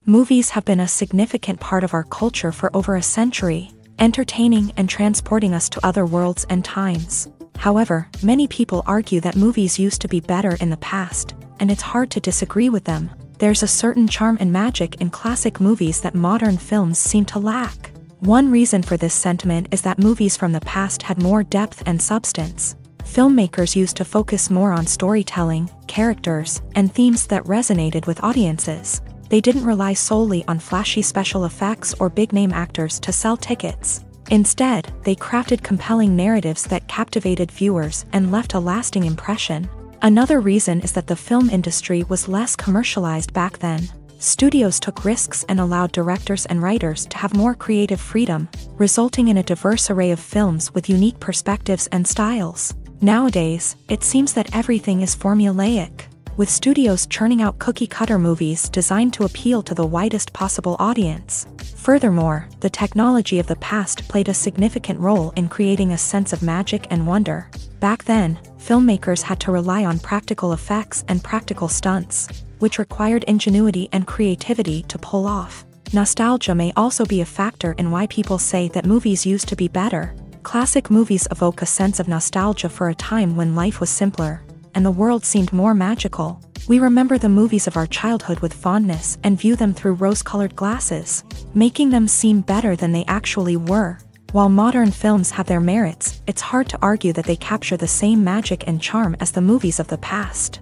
Movies have been a significant part of our culture for over a century, entertaining and transporting us to other worlds and times. However, many people argue that movies used to be better in the past, and it's hard to disagree with them. There's a certain charm and magic in classic movies that modern films seem to lack. One reason for this sentiment is that movies from the past had more depth and substance. Filmmakers used to focus more on storytelling, characters, and themes that resonated with audiences. They didn't rely solely on flashy special effects or big-name actors to sell tickets. Instead, they crafted compelling narratives that captivated viewers and left a lasting impression. Another reason is that the film industry was less commercialized back then. Studios took risks and allowed directors and writers to have more creative freedom, resulting in a diverse array of films with unique perspectives and styles. Nowadays, it seems that everything is formulaic, with studios churning out cookie-cutter movies designed to appeal to the widest possible audience. Furthermore, the technology of the past played a significant role in creating a sense of magic and wonder. Back then, filmmakers had to rely on practical effects and practical stunts, which required ingenuity and creativity to pull off. Nostalgia may also be a factor in why people say that movies used to be better. Classic movies evoke a sense of nostalgia for a time when life was simpler, and the world seemed more magical. We remember the movies of our childhood with fondness and view them through rose-colored glasses, making them seem better than they actually were. While modern films have their merits, it's hard to argue that they capture the same magic and charm as the movies of the past.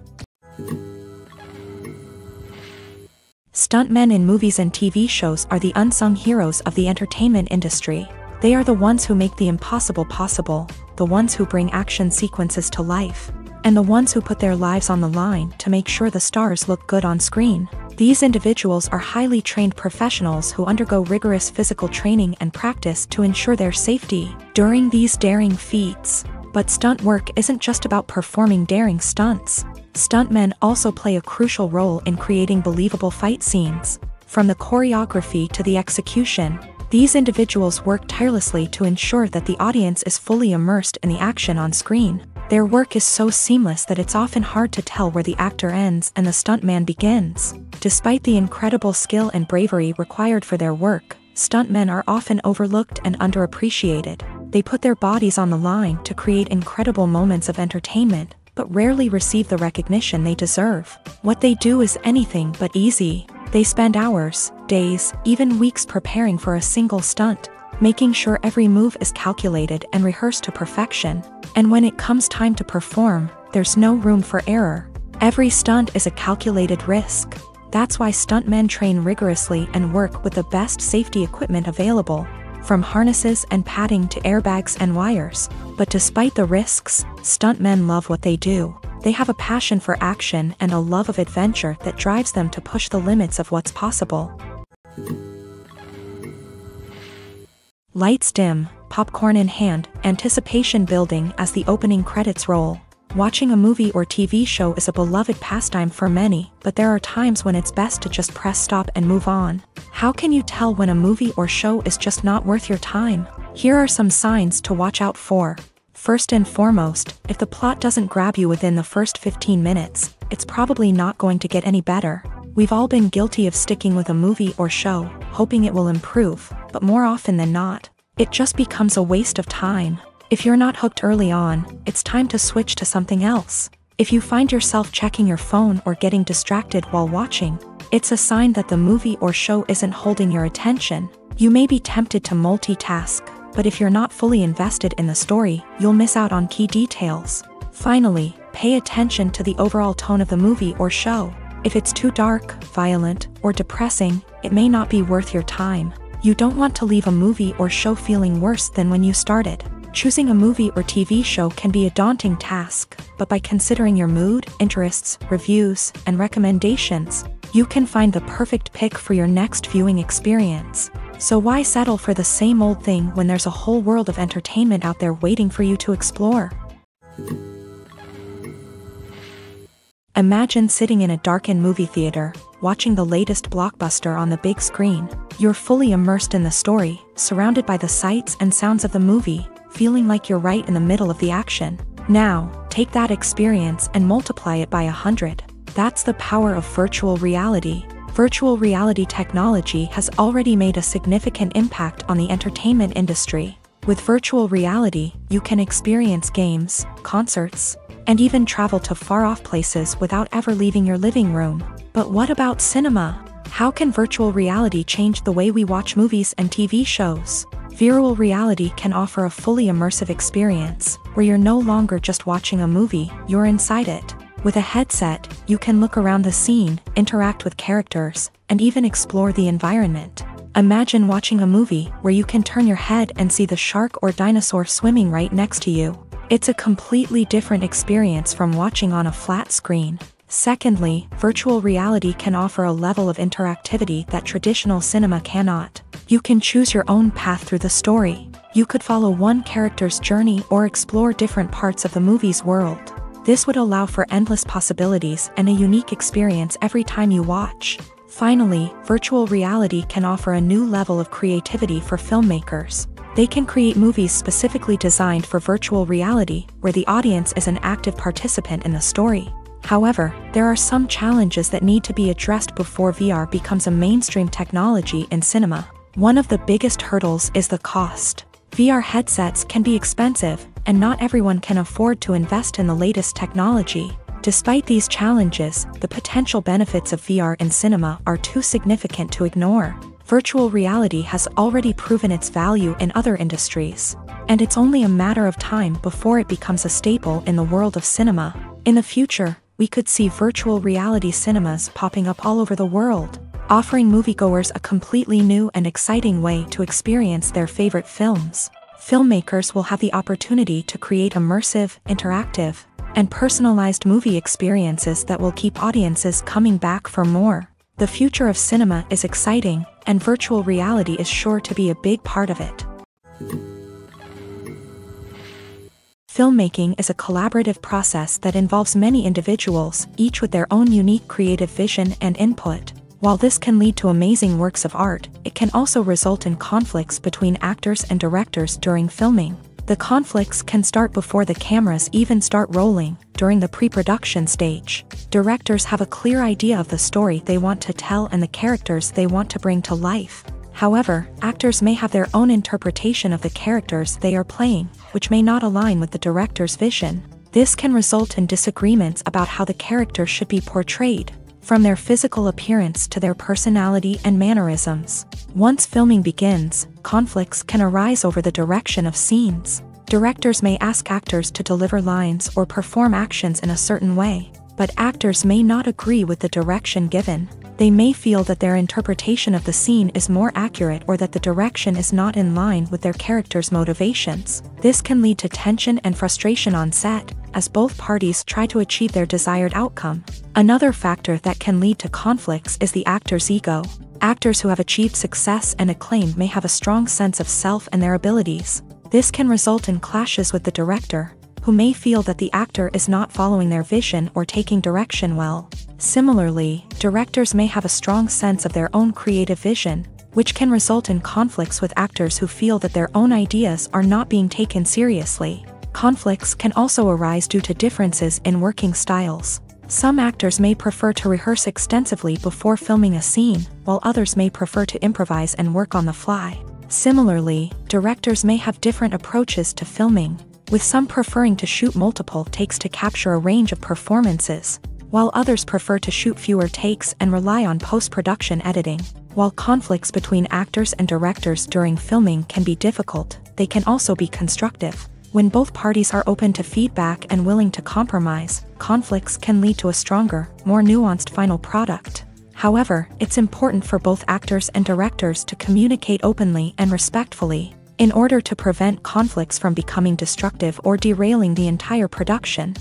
Stuntmen in movies and TV shows are the unsung heroes of the entertainment industry. They are the ones who make the impossible possible, the ones who bring action sequences to life, and the ones who put their lives on the line to make sure the stars look good on screen. These individuals are highly trained professionals who undergo rigorous physical training and practice to ensure their safety during these daring feats. But stunt work isn't just about performing daring stunts. Stuntmen also play a crucial role in creating believable fight scenes. From the choreography to the execution, these individuals work tirelessly to ensure that the audience is fully immersed in the action on screen. Their work is so seamless that it's often hard to tell where the actor ends and the stuntman begins. Despite the incredible skill and bravery required for their work, stuntmen are often overlooked and underappreciated. They put their bodies on the line to create incredible moments of entertainment, but rarely receive the recognition they deserve. What they do is anything but easy. They spend hours, days, even weeks preparing for a single stunt, making sure every move is calculated and rehearsed to perfection. And when it comes time to perform, there's no room for error. Every stunt is a calculated risk. That's why stuntmen train rigorously and work with the best safety equipment available, from harnesses and padding to airbags and wires. But despite the risks, stuntmen love what they do. They have a passion for action and a love of adventure that drives them to push the limits of what's possible. Lights dim, popcorn in hand, anticipation building as the opening credits roll. Watching a movie or TV show is a beloved pastime for many, but there are times when it's best to just press stop and move on. How can you tell when a movie or show is just not worth your time? Here are some signs to watch out for. First and foremost, if the plot doesn't grab you within the first 15 minutes, it's probably not going to get any better. We've all been guilty of sticking with a movie or show, hoping it will improve, but more often than not, it just becomes a waste of time. If you're not hooked early on, it's time to switch to something else. If you find yourself checking your phone or getting distracted while watching, it's a sign that the movie or show isn't holding your attention. You may be tempted to multitask, but if you're not fully invested in the story, you'll miss out on key details. Finally, pay attention to the overall tone of the movie or show. If it's too dark, violent, or depressing, it may not be worth your time. You don't want to leave a movie or show feeling worse than when you started. Choosing a movie or TV show can be a daunting task, but by considering your mood, interests, reviews, and recommendations, you can find the perfect pick for your next viewing experience. So why settle for the same old thing when there's a whole world of entertainment out there waiting for you to explore? Imagine sitting in a darkened movie theater, watching the latest blockbuster on the big screen. You're fully immersed in the story, surrounded by the sights and sounds of the movie, feeling like you're right in the middle of the action. Now, take that experience and multiply it by 100. That's the power of virtual reality. Virtual reality technology has already made a significant impact on the entertainment industry. With virtual reality, you can experience games, concerts, and even travel to far-off places without ever leaving your living room. But what about cinema? How can virtual reality change the way we watch movies and TV shows? Virtual reality can offer a fully immersive experience, where you're no longer just watching a movie, you're inside it. With a headset, you can look around the scene, interact with characters, and even explore the environment. Imagine watching a movie where you can turn your head and see the shark or dinosaur swimming right next to you. It's a completely different experience from watching on a flat screen. Secondly, virtual reality can offer a level of interactivity that traditional cinema cannot. You can choose your own path through the story. You could follow one character's journey or explore different parts of the movie's world. This would allow for endless possibilities and a unique experience every time you watch. Finally, virtual reality can offer a new level of creativity for filmmakers. They can create movies specifically designed for virtual reality, where the audience is an active participant in the story. However, there are some challenges that need to be addressed before VR becomes a mainstream technology in cinema. One of the biggest hurdles is the cost. VR headsets can be expensive, and not everyone can afford to invest in the latest technology. Despite these challenges, the potential benefits of VR in cinema are too significant to ignore. Virtual reality has already proven its value in other industries, and it's only a matter of time before it becomes a staple in the world of cinema. In the future, we could see virtual reality cinemas popping up all over the world, offering moviegoers a completely new and exciting way to experience their favorite films. Filmmakers will have the opportunity to create immersive, interactive, and personalized movie experiences that will keep audiences coming back for more. The future of cinema is exciting, and virtual reality is sure to be a big part of it. Filmmaking is a collaborative process that involves many individuals, each with their own unique creative vision and input. While this can lead to amazing works of art, it can also result in conflicts between actors and directors during filming. The conflicts can start before the cameras even start rolling, during the pre-production stage. Directors have a clear idea of the story they want to tell and the characters they want to bring to life. However, actors may have their own interpretation of the characters they are playing, which may not align with the director's vision. This can result in disagreements about how the character should be portrayed, from their physical appearance to their personality and mannerisms. Once filming begins, conflicts can arise over the direction of scenes. Directors may ask actors to deliver lines or perform actions in a certain way, but actors may not agree with the direction given. They may feel that their interpretation of the scene is more accurate or that the direction is not in line with their character's motivations. This can lead to tension and frustration on set, as both parties try to achieve their desired outcome. Another factor that can lead to conflicts is the actor's ego. Actors who have achieved success and acclaim may have a strong sense of self and their abilities. This can result in clashes with the director, who may feel that the actor is not following their vision or taking direction well. Similarly, directors may have a strong sense of their own creative vision, which can result in conflicts with actors who feel that their own ideas are not being taken seriously. Conflicts can also arise due to differences in working styles. Some actors may prefer to rehearse extensively before filming a scene, while others may prefer to improvise and work on the fly. Similarly, directors may have different approaches to filming, with some preferring to shoot multiple takes to capture a range of performances, while others prefer to shoot fewer takes and rely on post-production editing. While conflicts between actors and directors during filming can be difficult, they can also be constructive. When both parties are open to feedback and willing to compromise, conflicts can lead to a stronger, more nuanced final product. However, it's important for both actors and directors to communicate openly and respectfully, in order to prevent conflicts from becoming destructive or derailing the entire production.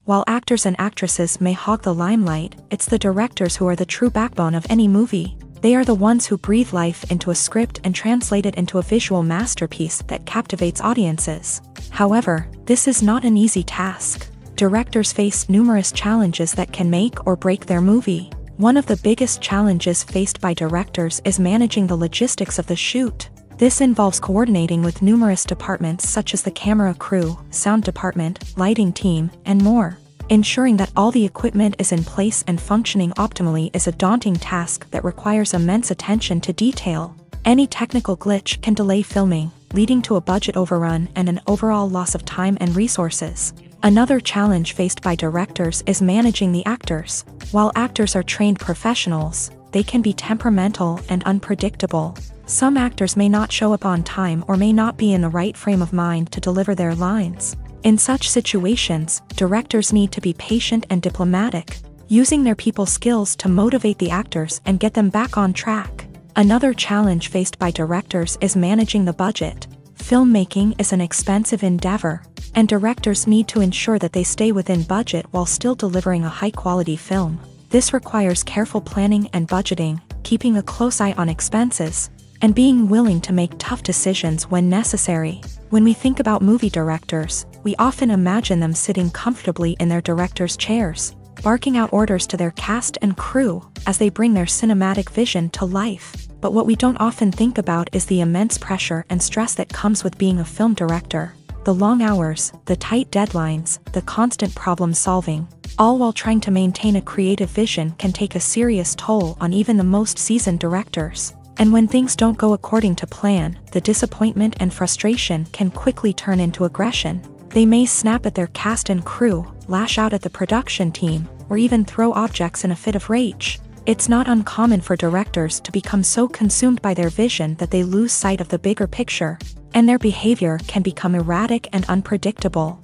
While actors and actresses may hog the limelight, it's the directors who are the true backbone of any movie. They are the ones who breathe life into a script and translate it into a visual masterpiece that captivates audiences. However, this is not an easy task. Directors face numerous challenges that can make or break their movie. One of the biggest challenges faced by directors is managing the logistics of the shoot. This involves coordinating with numerous departments such as the camera crew, sound department, lighting team, and more. Ensuring that all the equipment is in place and functioning optimally is a daunting task that requires immense attention to detail. Any technical glitch can delay filming, leading to a budget overrun and an overall loss of time and resources. Another challenge faced by directors is managing the actors. While actors are trained professionals, they can be temperamental and unpredictable. Some actors may not show up on time or may not be in the right frame of mind to deliver their lines. In such situations, directors need to be patient and diplomatic, using their people skills to motivate the actors and get them back on track. Another challenge faced by directors is managing the budget. Filmmaking is an expensive endeavor, and directors need to ensure that they stay within budget while still delivering a high-quality film. This requires careful planning and budgeting, keeping a close eye on expenses, and being willing to make tough decisions when necessary. When we think about movie directors, we often imagine them sitting comfortably in their director's chairs, barking out orders to their cast and crew as they bring their cinematic vision to life. But what we don't often think about is the immense pressure and stress that comes with being a film director. The long hours, the tight deadlines, the constant problem solving, all while trying to maintain a creative vision can take a serious toll on even the most seasoned directors. And when things don't go according to plan, the disappointment and frustration can quickly turn into aggression. They may snap at their cast and crew, lash out at the production team, or even throw objects in a fit of rage. It's not uncommon for directors to become so consumed by their vision that they lose sight of the bigger picture, and their behavior can become erratic and unpredictable.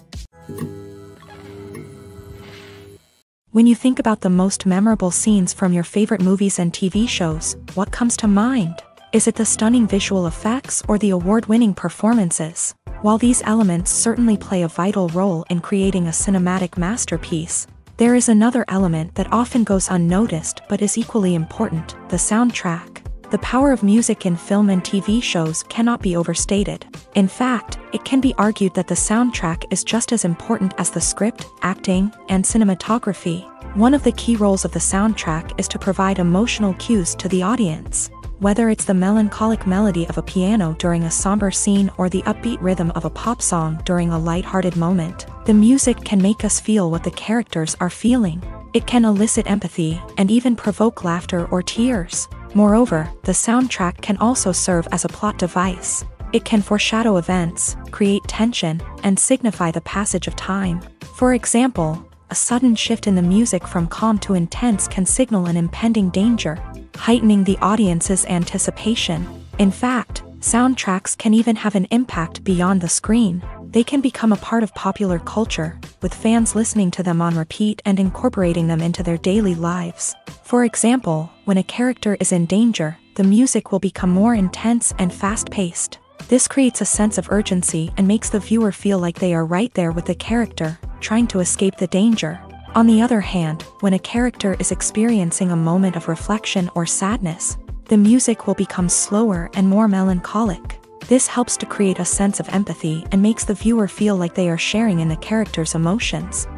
When you think about the most memorable scenes from your favorite movies and TV shows, what comes to mind? Is it the stunning visual effects or the award-winning performances? While these elements certainly play a vital role in creating a cinematic masterpiece, there is another element that often goes unnoticed but is equally important: the soundtrack. The power of music in film and TV shows cannot be overstated. In fact, it can be argued that the soundtrack is just as important as the script, acting, and cinematography. One of the key roles of the soundtrack is to provide emotional cues to the audience. Whether it's the melancholic melody of a piano during a somber scene or the upbeat rhythm of a pop song during a lighthearted moment, the music can make us feel what the characters are feeling. It can elicit empathy and even provoke laughter or tears. Moreover, the soundtrack can also serve as a plot device. It can foreshadow events, create tension, and signify the passage of time. For example, a sudden shift in the music from calm to intense can signal an impending danger, heightening the audience's anticipation. In fact, soundtracks can even have an impact beyond the screen. They can become a part of popular culture, with fans listening to them on repeat and incorporating them into their daily lives. For example, when a character is in danger, the music will become more intense and fast-paced. This creates a sense of urgency and makes the viewer feel like they are right there with the character, trying to escape the danger. On the other hand, when a character is experiencing a moment of reflection or sadness, the music will become slower and more melancholic. This helps to create a sense of empathy and makes the viewer feel like they are sharing in the character's emotions.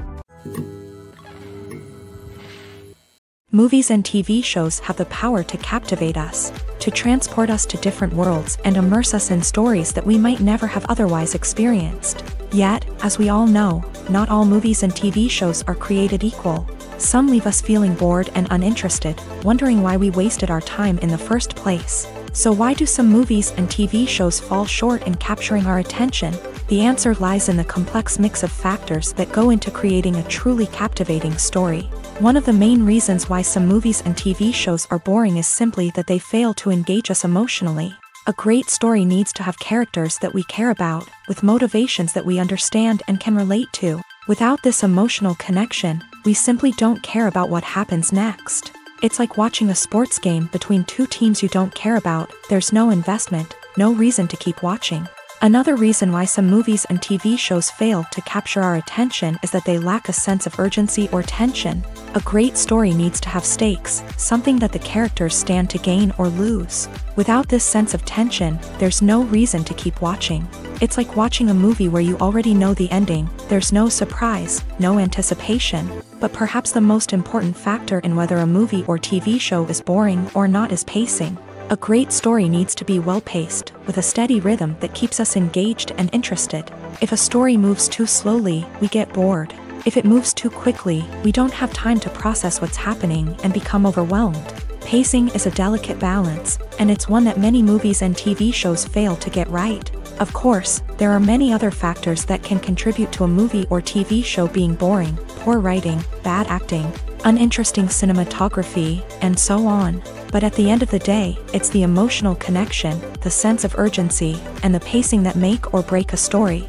Movies and TV shows have the power to captivate us, to transport us to different worlds and immerse us in stories that we might never have otherwise experienced. Yet, as we all know, not all movies and TV shows are created equal. Some leave us feeling bored and uninterested, wondering why we wasted our time in the first place. So why do some movies and TV shows fall short in capturing our attention? The answer lies in the complex mix of factors that go into creating a truly captivating story. One of the main reasons why some movies and TV shows are boring is simply that they fail to engage us emotionally. A great story needs to have characters that we care about, with motivations that we understand and can relate to. Without this emotional connection, we simply don't care about what happens next. It's like watching a sports game between two teams you don't care about. There's no investment, no reason to keep watching. Another reason why some movies and TV shows fail to capture our attention is that they lack a sense of urgency or tension. A great story needs to have stakes, something that the characters stand to gain or lose. Without this sense of tension, there's no reason to keep watching. It's like watching a movie where you already know the ending. There's no surprise, no anticipation. But perhaps the most important factor in whether a movie or TV show is boring or not is pacing. A great story needs to be well-paced, with a steady rhythm that keeps us engaged and interested. If a story moves too slowly, we get bored. If it moves too quickly, we don't have time to process what's happening and become overwhelmed. Pacing is a delicate balance, and it's one that many movies and TV shows fail to get right. Of course, there are many other factors that can contribute to a movie or TV show being boring: poor writing, bad acting, uninteresting cinematography, and so on. But at the end of the day, it's the emotional connection, the sense of urgency, and the pacing that make or break a story.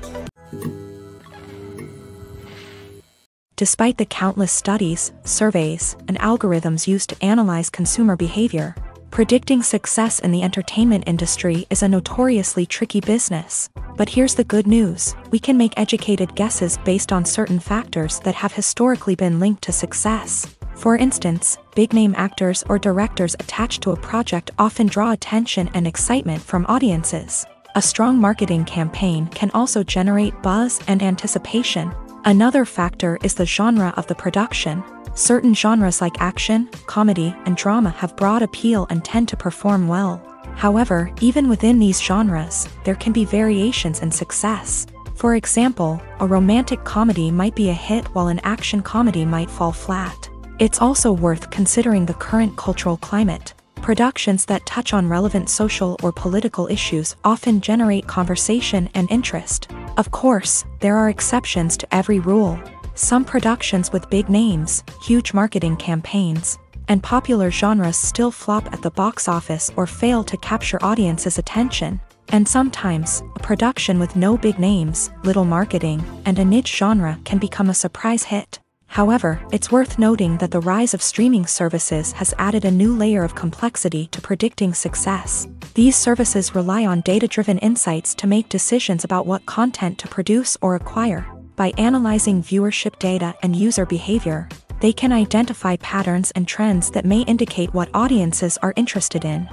Despite the countless studies, surveys, and algorithms used to analyze consumer behavior, predicting success in the entertainment industry is a notoriously tricky business. But here's the good news: we can make educated guesses based on certain factors that have historically been linked to success. For instance, big-name actors or directors attached to a project often draw attention and excitement from audiences. A strong marketing campaign can also generate buzz and anticipation. Another factor is the genre of the production. Certain genres like action, comedy, and drama have broad appeal and tend to perform well. However, even within these genres, there can be variations in success. For example, a romantic comedy might be a hit while an action comedy might fall flat. It's also worth considering the current cultural climate. Productions that touch on relevant social or political issues often generate conversation and interest. Of course, there are exceptions to every rule. Some productions with big names, huge marketing campaigns, and popular genres still flop at the box office or fail to capture audiences' attention. And sometimes, a production with no big names, little marketing, and a niche genre can become a surprise hit. However, it's worth noting that the rise of streaming services has added a new layer of complexity to predicting success. These services rely on data-driven insights to make decisions about what content to produce or acquire. By analyzing viewership data and user behavior, they can identify patterns and trends that may indicate what audiences are interested in.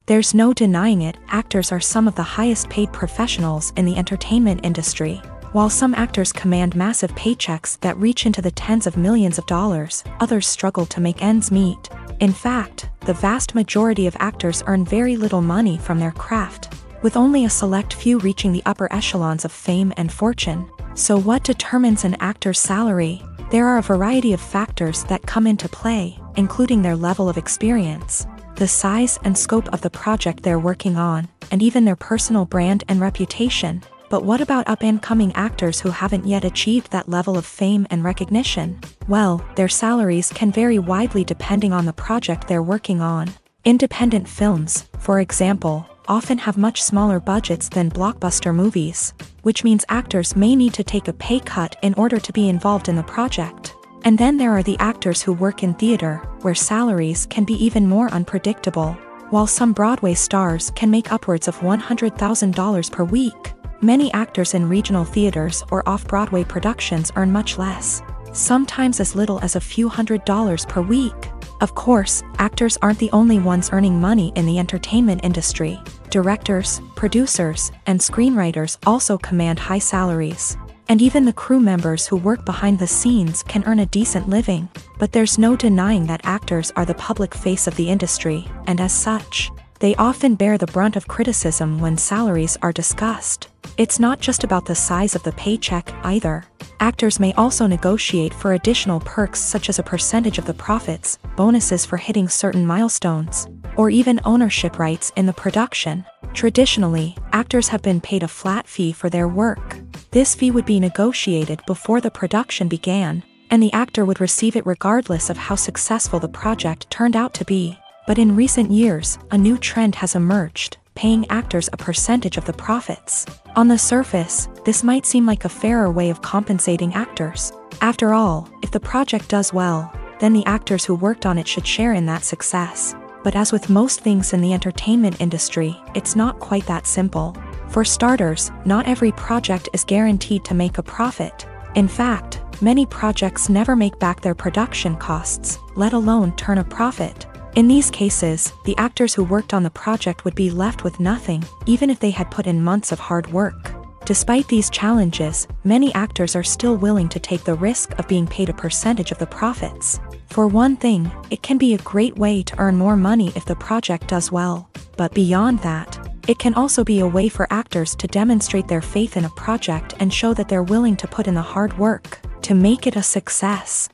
There's no denying it, actors are some of the highest-paid professionals in the entertainment industry. While some actors command massive paychecks that reach into the tens of millions of dollars, others struggle to make ends meet. In fact, the vast majority of actors earn very little money from their craft, with only a select few reaching the upper echelons of fame and fortune. So what determines an actor's salary? There are a variety of factors that come into play, including their level of experience, the size and scope of the project they're working on, and even their personal brand and reputation. But what about up-and-coming actors who haven't yet achieved that level of fame and recognition? Well, their salaries can vary widely depending on the project they're working on. Independent films, for example, often have much smaller budgets than blockbuster movies, which means actors may need to take a pay cut in order to be involved in the project. And then there are the actors who work in theater, where salaries can be even more unpredictable. While some Broadway stars can make upwards of $100,000 per week, many actors in regional theaters or off-Broadway productions earn much less, sometimes as little as a few $100s per week. Of course, actors aren't the only ones earning money in the entertainment industry. Directors, producers, and screenwriters also command high salaries. And even the crew members who work behind the scenes can earn a decent living. But there's no denying that actors are the public face of the industry, and as such, they often bear the brunt of criticism when salaries are discussed. It's not just about the size of the paycheck either. Actors may also negotiate for additional perks such as a percentage of the profits, bonuses for hitting certain milestones, or even ownership rights in the production. Traditionally, actors have been paid a flat fee for their work. This fee would be negotiated before the production began, and the actor would receive it regardless of how successful the project turned out to be. But in recent years, a new trend has emerged, paying actors a percentage of the profits. On the surface, this might seem like a fairer way of compensating actors. After all, if the project does well, then the actors who worked on it should share in that success. But as with most things in the entertainment industry, it's not quite that simple. For starters, not every project is guaranteed to make a profit. In fact, many projects never make back their production costs, let alone turn a profit. In these cases, the actors who worked on the project would be left with nothing, even if they had put in months of hard work. Despite these challenges, many actors are still willing to take the risk of being paid a percentage of the profits. For one thing, it can be a great way to earn more money if the project does well. But beyond that, it can also be a way for actors to demonstrate their faith in a project and show that they're willing to put in the hard work to make it a success.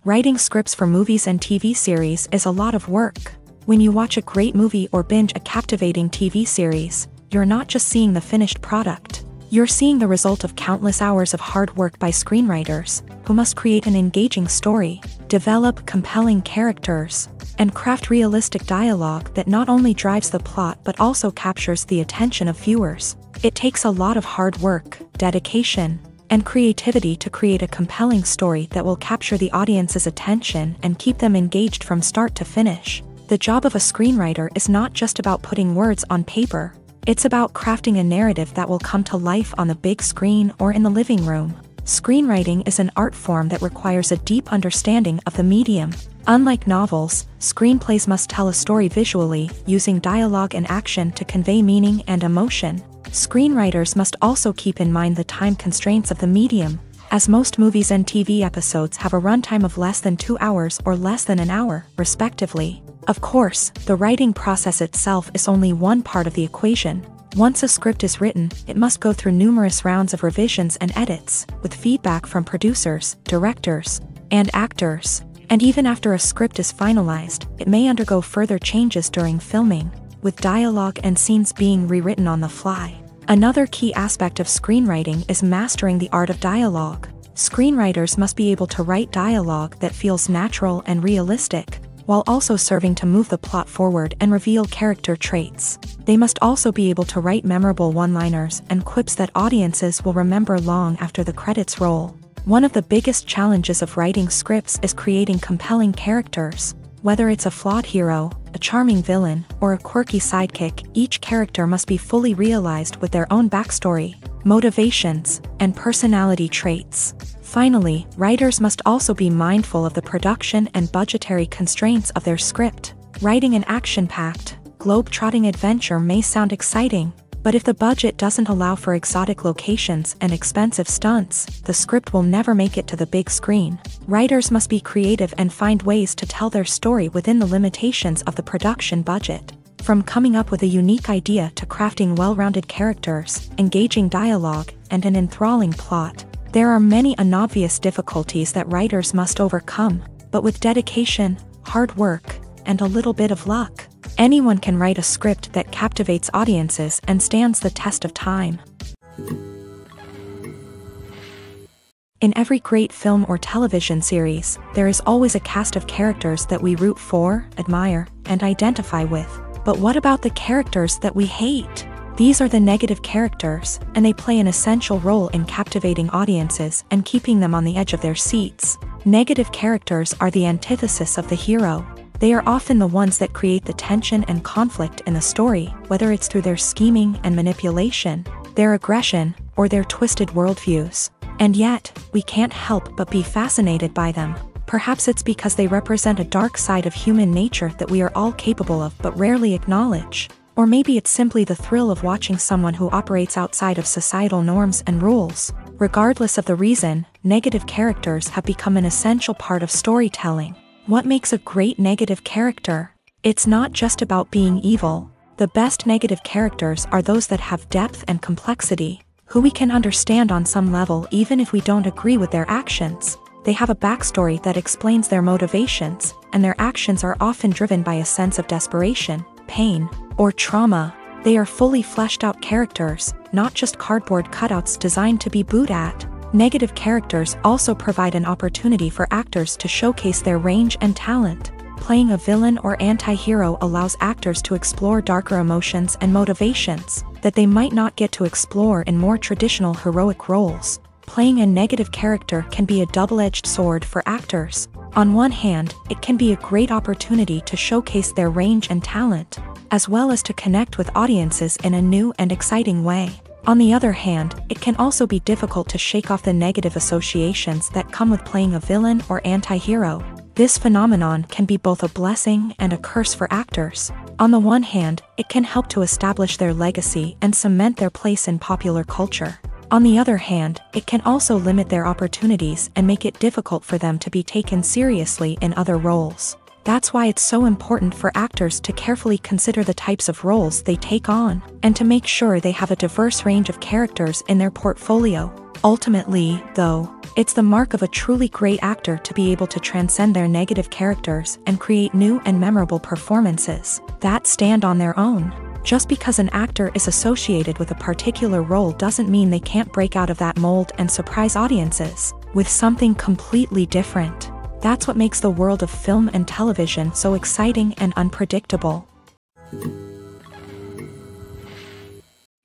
Writing scripts for movies and TV series is a lot of work. When you watch a great movie or binge a captivating TV series, you're not just seeing the finished product. You're seeing the result of countless hours of hard work by screenwriters, who must create an engaging story, develop compelling characters, and craft realistic dialogue that not only drives the plot but also captures the attention of viewers. It takes a lot of hard work, dedication, and creativity to create a compelling story that will capture the audience's attention and keep them engaged from start to finish. The job of a screenwriter is not just about putting words on paper. It's about crafting a narrative that will come to life on the big screen or in the living room. Screenwriting is an art form that requires a deep understanding of the medium. Unlike novels, screenplays must tell a story visually, using dialogue and action to convey meaning and emotion. Screenwriters must also keep in mind the time constraints of the medium, as most movies and TV episodes have a runtime of less than 2 hours or less than an hour, respectively. Of course, the writing process itself is only one part of the equation. Once a script is written, it must go through numerous rounds of revisions and edits, with feedback from producers, directors, and actors. And even after a script is finalized, it may undergo further changes during filming, with dialogue and scenes being rewritten on the fly. Another key aspect of screenwriting is mastering the art of dialogue. Screenwriters must be able to write dialogue that feels natural and realistic, while also serving to move the plot forward and reveal character traits. They must also be able to write memorable one-liners and quips that audiences will remember long after the credits roll. One of the biggest challenges of writing scripts is creating compelling characters. Whether it's a flawed hero, a charming villain, or a quirky sidekick, each character must be fully realized with their own backstory, motivations, and personality traits. Finally, writers must also be mindful of the production and budgetary constraints of their script. Writing an action-packed, globe-trotting adventure may sound exciting, but if the budget doesn't allow for exotic locations and expensive stunts, the script will never make it to the big screen. Writers must be creative and find ways to tell their story within the limitations of the production budget. From coming up with a unique idea to crafting well-rounded characters, engaging dialogue, and an enthralling plot, there are many unobvious difficulties that writers must overcome, but with dedication, hard work, and a little bit of luck, anyone can write a script that captivates audiences and stands the test of time. In every great film or television series, there is always a cast of characters that we root for, admire, and identify with. But what about the characters that we hate? These are the negative characters, and they play an essential role in captivating audiences and keeping them on the edge of their seats. Negative characters are the antithesis of the hero. They are often the ones that create the tension and conflict in the story, whether it's through their scheming and manipulation, their aggression, or their twisted worldviews. And yet, we can't help but be fascinated by them. Perhaps it's because they represent a dark side of human nature that we are all capable of but rarely acknowledge. Or maybe it's simply the thrill of watching someone who operates outside of societal norms and rules. Regardless of the reason, negative characters have become an essential part of storytelling. What makes a great negative character? It's not just about being evil. The best negative characters are those that have depth and complexity, who we can understand on some level even if we don't agree with their actions. They have a backstory that explains their motivations, and their actions are often driven by a sense of desperation, pain, or trauma. They are fully fleshed out characters, not just cardboard cutouts designed to be booed at. Negative characters also provide an opportunity for actors to showcase their range and talent. Playing a villain or anti-hero allows actors to explore darker emotions and motivations that they might not get to explore in more traditional heroic roles. Playing a negative character can be a double-edged sword for actors. On one hand, it can be a great opportunity to showcase their range and talent, as well as to connect with audiences in a new and exciting way. On the other hand, it can also be difficult to shake off the negative associations that come with playing a villain or anti-hero. This phenomenon can be both a blessing and a curse for actors. On the one hand, it can help to establish their legacy and cement their place in popular culture. On the other hand, it can also limit their opportunities and make it difficult for them to be taken seriously in other roles. That's why it's so important for actors to carefully consider the types of roles they take on, and to make sure they have a diverse range of characters in their portfolio. Ultimately, though, it's the mark of a truly great actor to be able to transcend their negative characters and create new and memorable performances that stand on their own. Just because an actor is associated with a particular role doesn't mean they can't break out of that mold and surprise audiences with something completely different. That's what makes the world of film and television so exciting and unpredictable.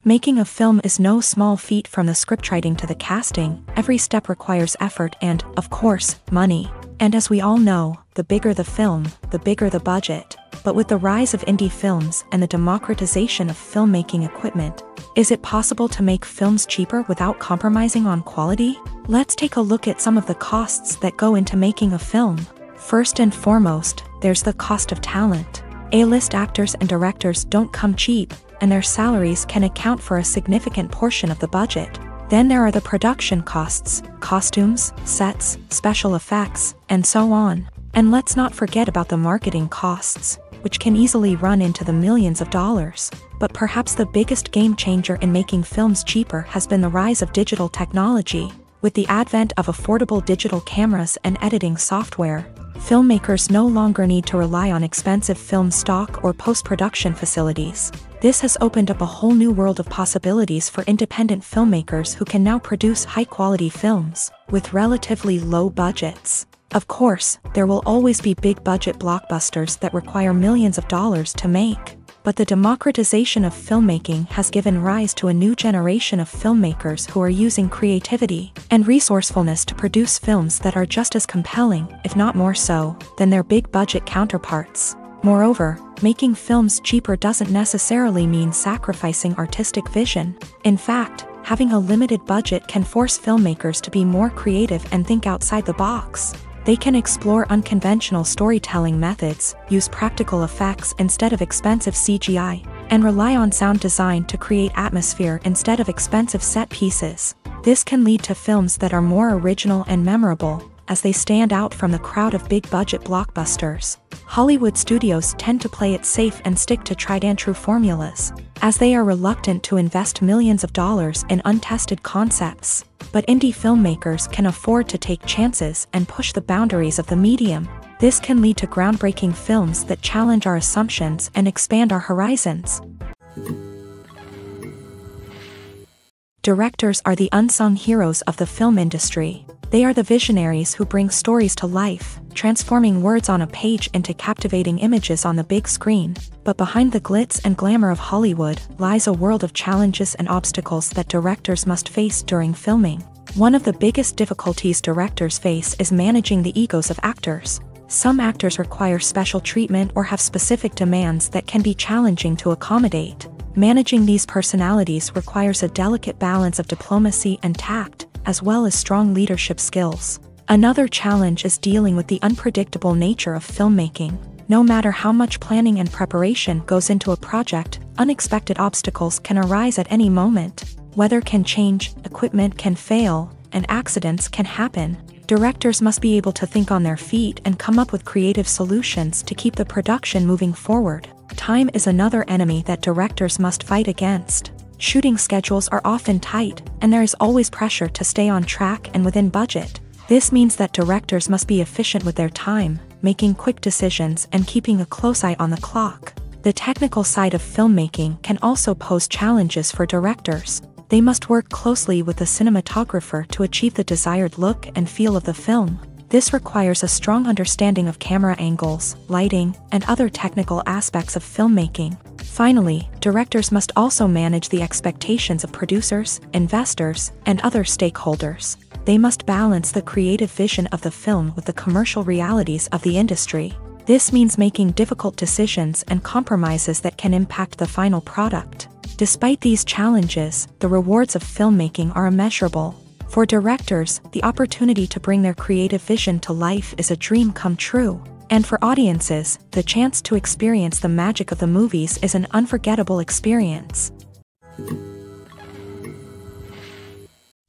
Making a film is no small feat. From the scriptwriting to the casting, every step requires effort and, of course, money. And as we all know, the bigger the film, the bigger the budget. But with the rise of indie films and the democratization of filmmaking equipment, is it possible to make films cheaper without compromising on quality? Let's take a look at some of the costs that go into making a film. First and foremost, there's the cost of talent. A-list actors and directors don't come cheap, and their salaries can account for a significant portion of the budget. Then there are the production costs, costumes, sets, special effects, and so on. And let's not forget about the marketing costs, which can easily run into the millions of dollars. But perhaps the biggest game changer in making films cheaper has been the rise of digital technology. With the advent of affordable digital cameras and editing software, filmmakers no longer need to rely on expensive film stock or post-production facilities. This has opened up a whole new world of possibilities for independent filmmakers who can now produce high-quality films with relatively low budgets. Of course, there will always be big-budget blockbusters that require millions of dollars to make. But the democratization of filmmaking has given rise to a new generation of filmmakers who are using creativity and resourcefulness to produce films that are just as compelling, if not more so, than their big-budget counterparts. Moreover, making films cheaper doesn't necessarily mean sacrificing artistic vision. In fact, having a limited budget can force filmmakers to be more creative and think outside the box. They can explore unconventional storytelling methods, use practical effects instead of expensive CGI, and rely on sound design to create atmosphere instead of expensive set pieces. This can lead to films that are more original and memorable, as they stand out from the crowd of big-budget blockbusters. Hollywood studios tend to play it safe and stick to tried-and-true formulas, as they are reluctant to invest millions of dollars in untested concepts. But indie filmmakers can afford to take chances and push the boundaries of the medium. This can lead to groundbreaking films that challenge our assumptions and expand our horizons. Directors are the unsung heroes of the film industry. They are the visionaries who bring stories to life, transforming words on a page into captivating images on the big screen. But behind the glitz and glamour of Hollywood lies a world of challenges and obstacles that directors must face during filming. One of the biggest difficulties directors face is managing the egos of actors. Some actors require special treatment or have specific demands that can be challenging to accommodate. Managing these personalities requires a delicate balance of diplomacy and tact, as well as strong leadership skills. Another challenge is dealing with the unpredictable nature of filmmaking. No matter how much planning and preparation goes into a project, unexpected obstacles can arise at any moment. Weather can change, equipment can fail, and accidents can happen. Directors must be able to think on their feet and come up with creative solutions to keep the production moving forward. Time is another enemy that directors must fight against. Shooting schedules are often tight, and there is always pressure to stay on track and within budget. This means that directors must be efficient with their time, making quick decisions and keeping a close eye on the clock. The technical side of filmmaking can also pose challenges for directors. They must work closely with the cinematographer to achieve the desired look and feel of the film. This requires a strong understanding of camera angles, lighting, and other technical aspects of filmmaking. Finally, directors must also manage the expectations of producers, investors, and other stakeholders. They must balance the creative vision of the film with the commercial realities of the industry. This means making difficult decisions and compromises that can impact the final product. Despite these challenges, the rewards of filmmaking are immeasurable. For directors, the opportunity to bring their creative vision to life is a dream come true. And for audiences, the chance to experience the magic of the movies is an unforgettable experience.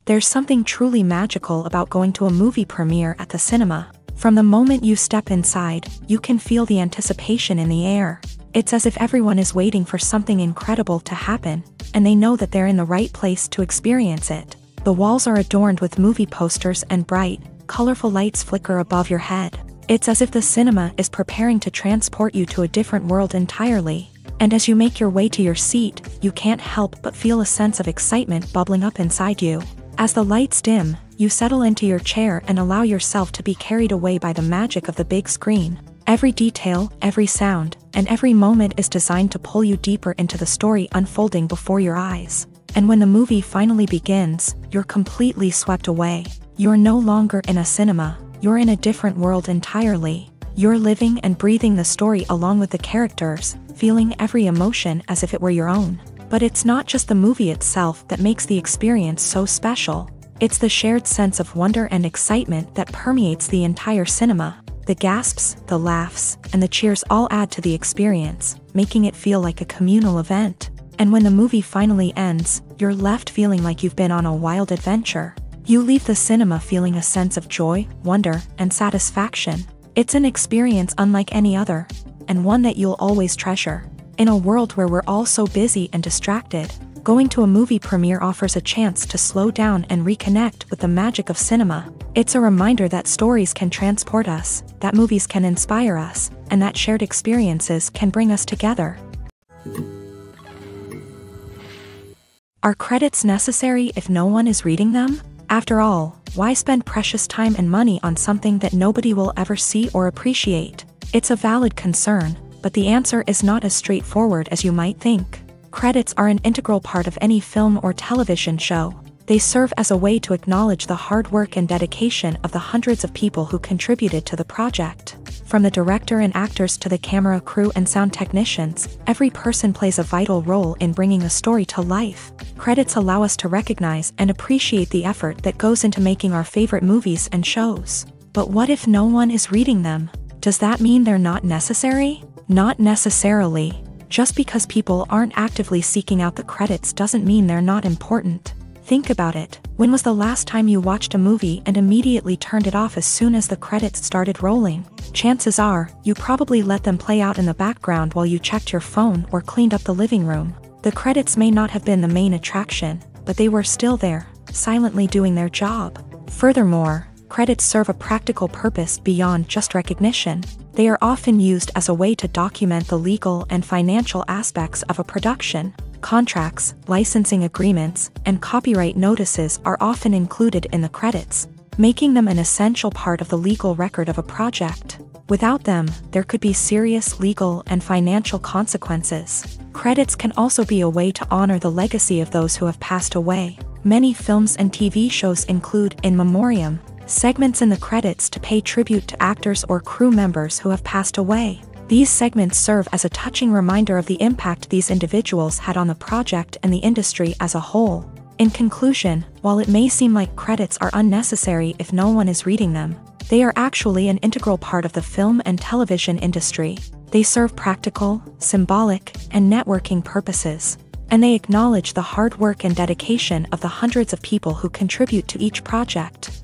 There's something truly magical about going to a movie premiere at the cinema. From the moment you step inside, you can feel the anticipation in the air. It's as if everyone is waiting for something incredible to happen, and they know that they're in the right place to experience it. The walls are adorned with movie posters and bright, colorful lights flicker above your head. It's as if the cinema is preparing to transport you to a different world entirely. And as you make your way to your seat, you can't help but feel a sense of excitement bubbling up inside you. As the lights dim, you settle into your chair and allow yourself to be carried away by the magic of the big screen. Every detail, every sound, and every moment is designed to pull you deeper into the story unfolding before your eyes. And when the movie finally begins, you're completely swept away. You're no longer in a cinema, you're in a different world entirely. You're living and breathing the story along with the characters, feeling every emotion as if it were your own. But it's not just the movie itself that makes the experience so special. It's the shared sense of wonder and excitement that permeates the entire cinema. The gasps, the laughs, and the cheers all add to the experience, making it feel like a communal event. And when the movie finally ends, you're left feeling like you've been on a wild adventure. You leave the cinema feeling a sense of joy, wonder, and satisfaction. It's an experience unlike any other, and one that you'll always treasure. In a world where we're all so busy and distracted, going to a movie premiere offers a chance to slow down and reconnect with the magic of cinema. It's a reminder that stories can transport us, that movies can inspire us, and that shared experiences can bring us together. Are credits necessary if no one is reading them? After all, why spend precious time and money on something that nobody will ever see or appreciate? It's a valid concern, but the answer is not as straightforward as you might think. Credits are an integral part of any film or television show. They serve as a way to acknowledge the hard work and dedication of the hundreds of people who contributed to the project. From the director and actors to the camera crew and sound technicians, every person plays a vital role in bringing a story to life. Credits allow us to recognize and appreciate the effort that goes into making our favorite movies and shows. But what if no one is reading them? Does that mean they're not necessary? Not necessarily. Just because people aren't actively seeking out the credits doesn't mean they're not important. Think about it. When was the last time you watched a movie and immediately turned it off as soon as the credits started rolling? Chances are, you probably let them play out in the background while you checked your phone or cleaned up the living room. The credits may not have been the main attraction, but they were still there, silently doing their job. Furthermore, credits serve a practical purpose beyond just recognition. They are often used as a way to document the legal and financial aspects of a production. Contracts, licensing agreements, and copyright notices are often included in the credits, making them an essential part of the legal record of a project. Without them, there could be serious legal and financial consequences. Credits can also be a way to honor the legacy of those who have passed away. Many films and TV shows include in memoriam segments in the credits to pay tribute to actors or crew members who have passed away. These segments serve as a touching reminder of the impact these individuals had on the project and the industry as a whole. In conclusion, while it may seem like credits are unnecessary if no one is reading them, they are actually an integral part of the film and television industry. They serve practical, symbolic, and networking purposes, and they acknowledge the hard work and dedication of the hundreds of people who contribute to each project.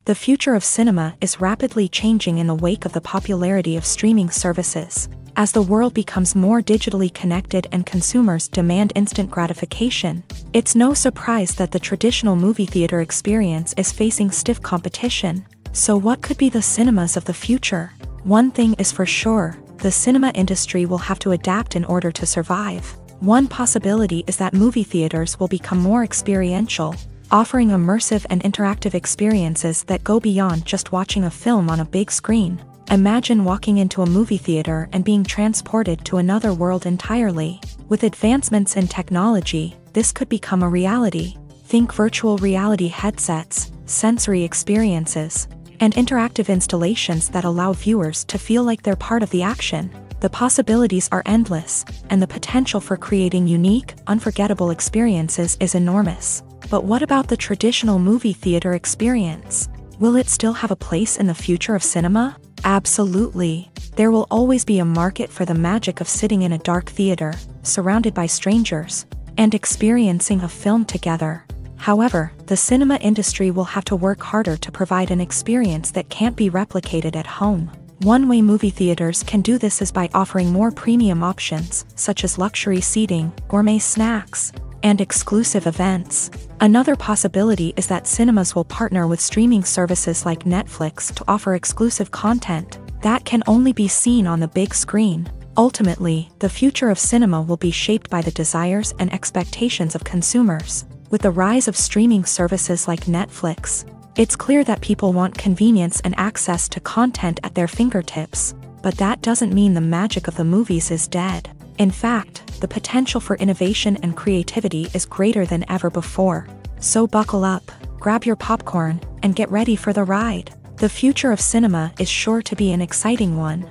The future of cinema is rapidly changing in the wake of the popularity of streaming services. As the world becomes more digitally connected and consumers demand instant gratification, it's no surprise that the traditional movie theater experience is facing stiff competition. So what could be the cinemas of the future? One thing is for sure, the cinema industry will have to adapt in order to survive. One possibility is that movie theaters will become more experiential, offering immersive and interactive experiences that go beyond just watching a film on a big screen. Imagine walking into a movie theater and being transported to another world entirely. With advancements in technology, this could become a reality. Think virtual reality headsets, sensory experiences, and interactive installations that allow viewers to feel like they're part of the action. The possibilities are endless, and the potential for creating unique, unforgettable experiences is enormous. But what about the traditional movie theater experience? Will it still have a place in the future of cinema? Absolutely. There will always be a market for the magic of sitting in a dark theater, surrounded by strangers, and experiencing a film together. However, the cinema industry will have to work harder to provide an experience that can't be replicated at home. One way movie theaters can do this is by offering more premium options, such as luxury seating, gourmet snacks, and exclusive events. Another possibility is that cinemas will partner with streaming services like Netflix to offer exclusive content that can only be seen on the big screen. Ultimately, the future of cinema will be shaped by the desires and expectations of consumers. With the rise of streaming services like Netflix, it's clear that people want convenience and access to content at their fingertips. But that doesn't mean the magic of the movies is dead. In fact, the potential for innovation and creativity is greater than ever before. So buckle up, grab your popcorn, and get ready for the ride. The future of cinema is sure to be an exciting one.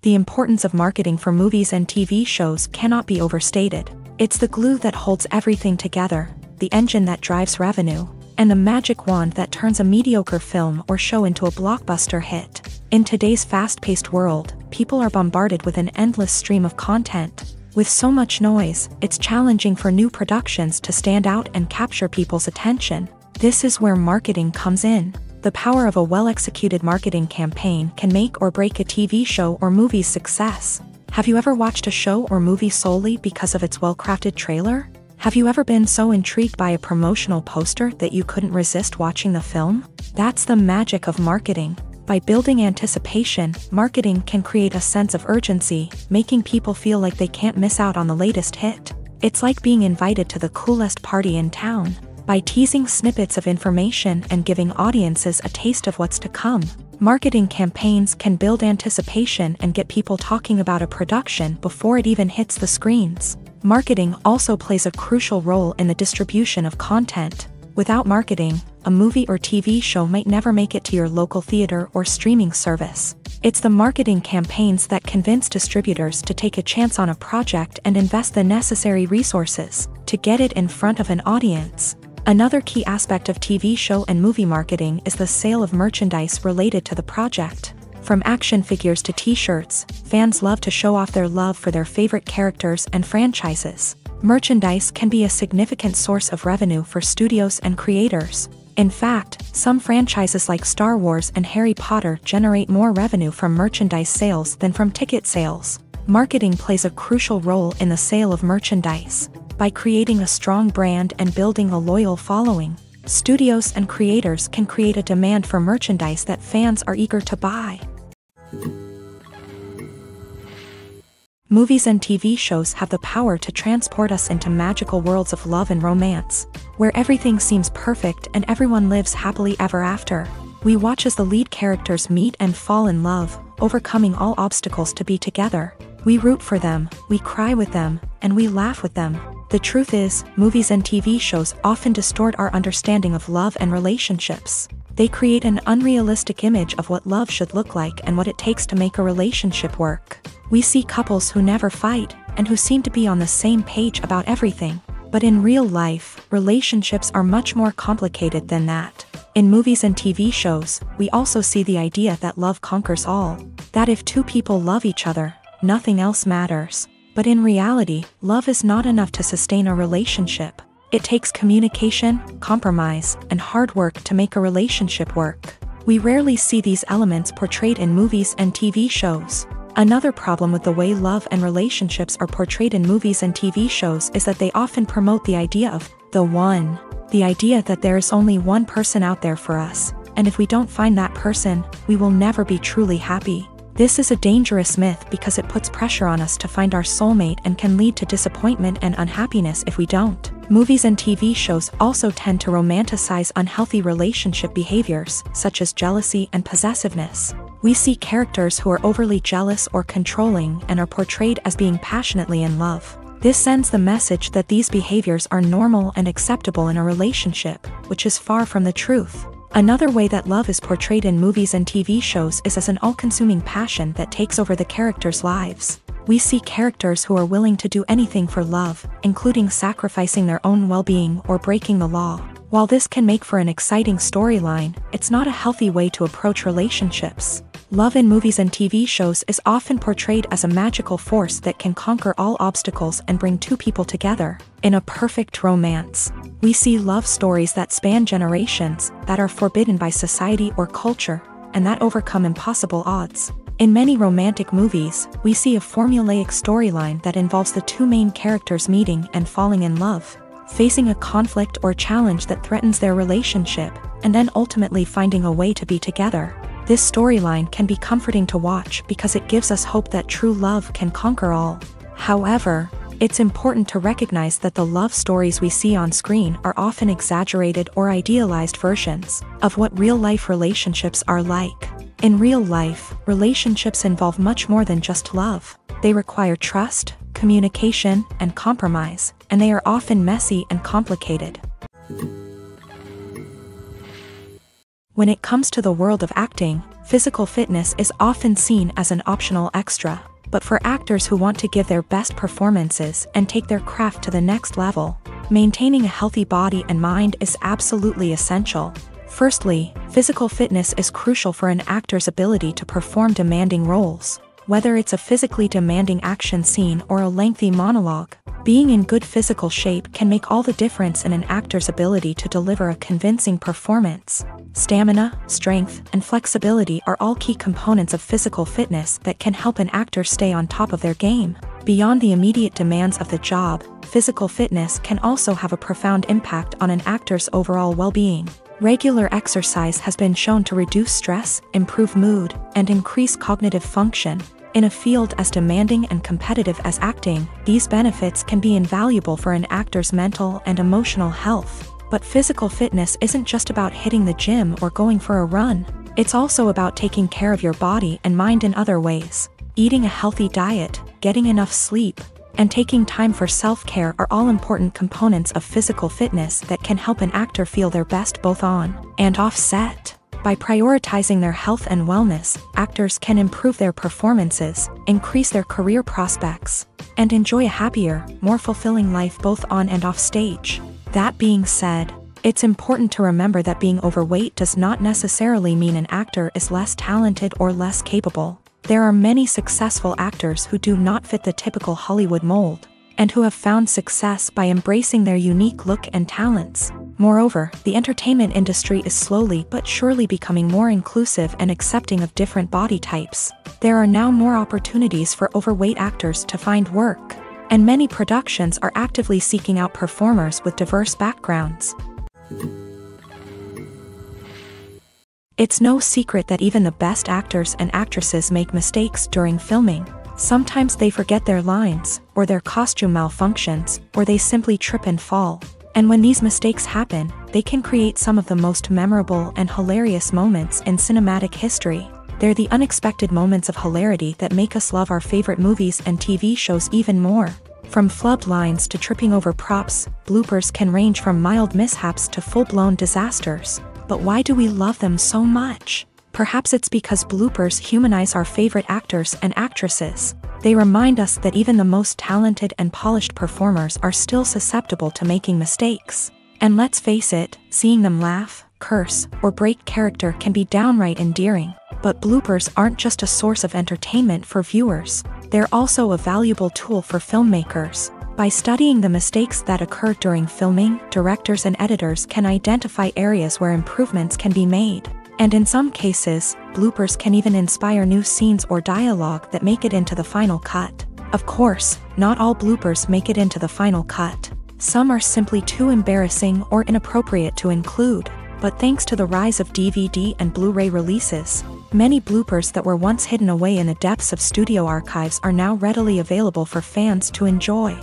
The importance of marketing for movies and TV shows cannot be overstated. It's the glue that holds everything together, the engine that drives revenue, and the magic wand that turns a mediocre film or show into a blockbuster hit. In today's fast-paced world, people are bombarded with an endless stream of content. With so much noise, it's challenging for new productions to stand out and capture people's attention. This is where marketing comes in. The power of a well-executed marketing campaign can make or break a TV show or movie's success. Have you ever watched a show or movie solely because of its well-crafted trailer? Have you ever been so intrigued by a promotional poster that you couldn't resist watching the film? That's the magic of marketing. By building anticipation, marketing can create a sense of urgency, making people feel like they can't miss out on the latest hit. It's like being invited to the coolest party in town. By teasing snippets of information and giving audiences a taste of what's to come, marketing campaigns can build anticipation and get people talking about a production before it even hits the screens. Marketing also plays a crucial role in the distribution of content. Without marketing, a movie or TV show might never make it to your local theater or streaming service. It's the marketing campaigns that convince distributors to take a chance on a project and invest the necessary resources to get it in front of an audience. Another key aspect of TV show and movie marketing is the sale of merchandise related to the project. From action figures to t-shirts, fans love to show off their love for their favorite characters and franchises. Merchandise can be a significant source of revenue for studios and creators. In fact, some franchises like Star Wars and Harry Potter generate more revenue from merchandise sales than from ticket sales. Marketing plays a crucial role in the sale of merchandise. By creating a strong brand and building a loyal following, studios and creators can create a demand for merchandise that fans are eager to buy. Movies and TV shows have the power to transport us into magical worlds of love and romance, where everything seems perfect and everyone lives happily ever after. We watch as the lead characters meet and fall in love, overcoming all obstacles to be together. We root for them, we cry with them, and we laugh with them. The truth is, movies and TV shows often distort our understanding of love and relationships. They create an unrealistic image of what love should look like and what it takes to make a relationship work. We see couples who never fight, and who seem to be on the same page about everything. But in real life, relationships are much more complicated than that. In movies and TV shows, we also see the idea that love conquers all. That if two people love each other, nothing else matters. But in reality, love is not enough to sustain a relationship. It takes communication, compromise, and hard work to make a relationship work. We rarely see these elements portrayed in movies and TV shows. Another problem with the way love and relationships are portrayed in movies and TV shows is that they often promote the idea of the one. The idea that there is only one person out there for us, and if we don't find that person, we will never be truly happy. This is a dangerous myth because it puts pressure on us to find our soulmate and can lead to disappointment and unhappiness if we don't. Movies and TV shows also tend to romanticize unhealthy relationship behaviors, such as jealousy and possessiveness. We see characters who are overly jealous or controlling and are portrayed as being passionately in love. This sends the message that these behaviors are normal and acceptable in a relationship, which is far from the truth. Another way that love is portrayed in movies and TV shows is as an all-consuming passion that takes over the characters' lives. We see characters who are willing to do anything for love, including sacrificing their own well-being or breaking the law. While this can make for an exciting storyline, it's not a healthy way to approach relationships. Love in movies and TV shows is often portrayed as a magical force that can conquer all obstacles and bring two people together. In a perfect romance, we see love stories that span generations, that are forbidden by society or culture, and that overcome impossible odds. In many romantic movies, we see a formulaic storyline that involves the two main characters meeting and falling in love, facing a conflict or challenge that threatens their relationship, and then ultimately finding a way to be together. This storyline can be comforting to watch because it gives us hope that true love can conquer all. However, it's important to recognize that the love stories we see on screen are often exaggerated or idealized versions of what real-life relationships are like. In real life, relationships involve much more than just love. They require trust, communication, and compromise, and they are often messy and complicated. When it comes to the world of acting, physical fitness is often seen as an optional extra. But for actors who want to give their best performances and take their craft to the next level, maintaining a healthy body and mind is absolutely essential. Firstly, physical fitness is crucial for an actor's ability to perform demanding roles. Whether it's a physically demanding action scene or a lengthy monologue, being in good physical shape can make all the difference in an actor's ability to deliver a convincing performance. Stamina, strength, and flexibility are all key components of physical fitness that can help an actor stay on top of their game. Beyond the immediate demands of the job, physical fitness can also have a profound impact on an actor's overall well-being. Regular exercise has been shown to reduce stress, improve mood, and increase cognitive function. In a field as demanding and competitive as acting, these benefits can be invaluable for an actor's mental and emotional health. But physical fitness isn't just about hitting the gym or going for a run. It's also about taking care of your body and mind in other ways. Eating a healthy diet, getting enough sleep, and taking time for self-care are all important components of physical fitness that can help an actor feel their best both on and off set. By prioritizing their health and wellness, actors can improve their performances, increase their career prospects, and enjoy a happier, more fulfilling life both on and off stage. That being said, it's important to remember that being overweight does not necessarily mean an actor is less talented or less capable. There are many successful actors who do not fit the typical Hollywood mold, and who have found success by embracing their unique look and talents. Moreover, the entertainment industry is slowly but surely becoming more inclusive and accepting of different body types. There are now more opportunities for overweight actors to find work, and many productions are actively seeking out performers with diverse backgrounds. It's no secret that even the best actors and actresses make mistakes during filming. Sometimes they forget their lines, or their costume malfunctions, or they simply trip and fall. And when these mistakes happen, they can create some of the most memorable and hilarious moments in cinematic history. They're the unexpected moments of hilarity that make us love our favorite movies and TV shows even more. From flubbed lines to tripping over props, bloopers can range from mild mishaps to full-blown disasters. But why do we love them so much? Perhaps it's because bloopers humanize our favorite actors and actresses. They remind us that even the most talented and polished performers are still susceptible to making mistakes. And let's face it, seeing them laugh, curse, or break character can be downright endearing. But bloopers aren't just a source of entertainment for viewers. They're also a valuable tool for filmmakers. By studying the mistakes that occur during filming, directors and editors can identify areas where improvements can be made. And in some cases, bloopers can even inspire new scenes or dialogue that make it into the final cut. Of course, not all bloopers make it into the final cut. Some are simply too embarrassing or inappropriate to include. But thanks to the rise of DVD and Blu-ray releases, Many bloopers that were once hidden away in the depths of studio archives are now readily available for fans to enjoy.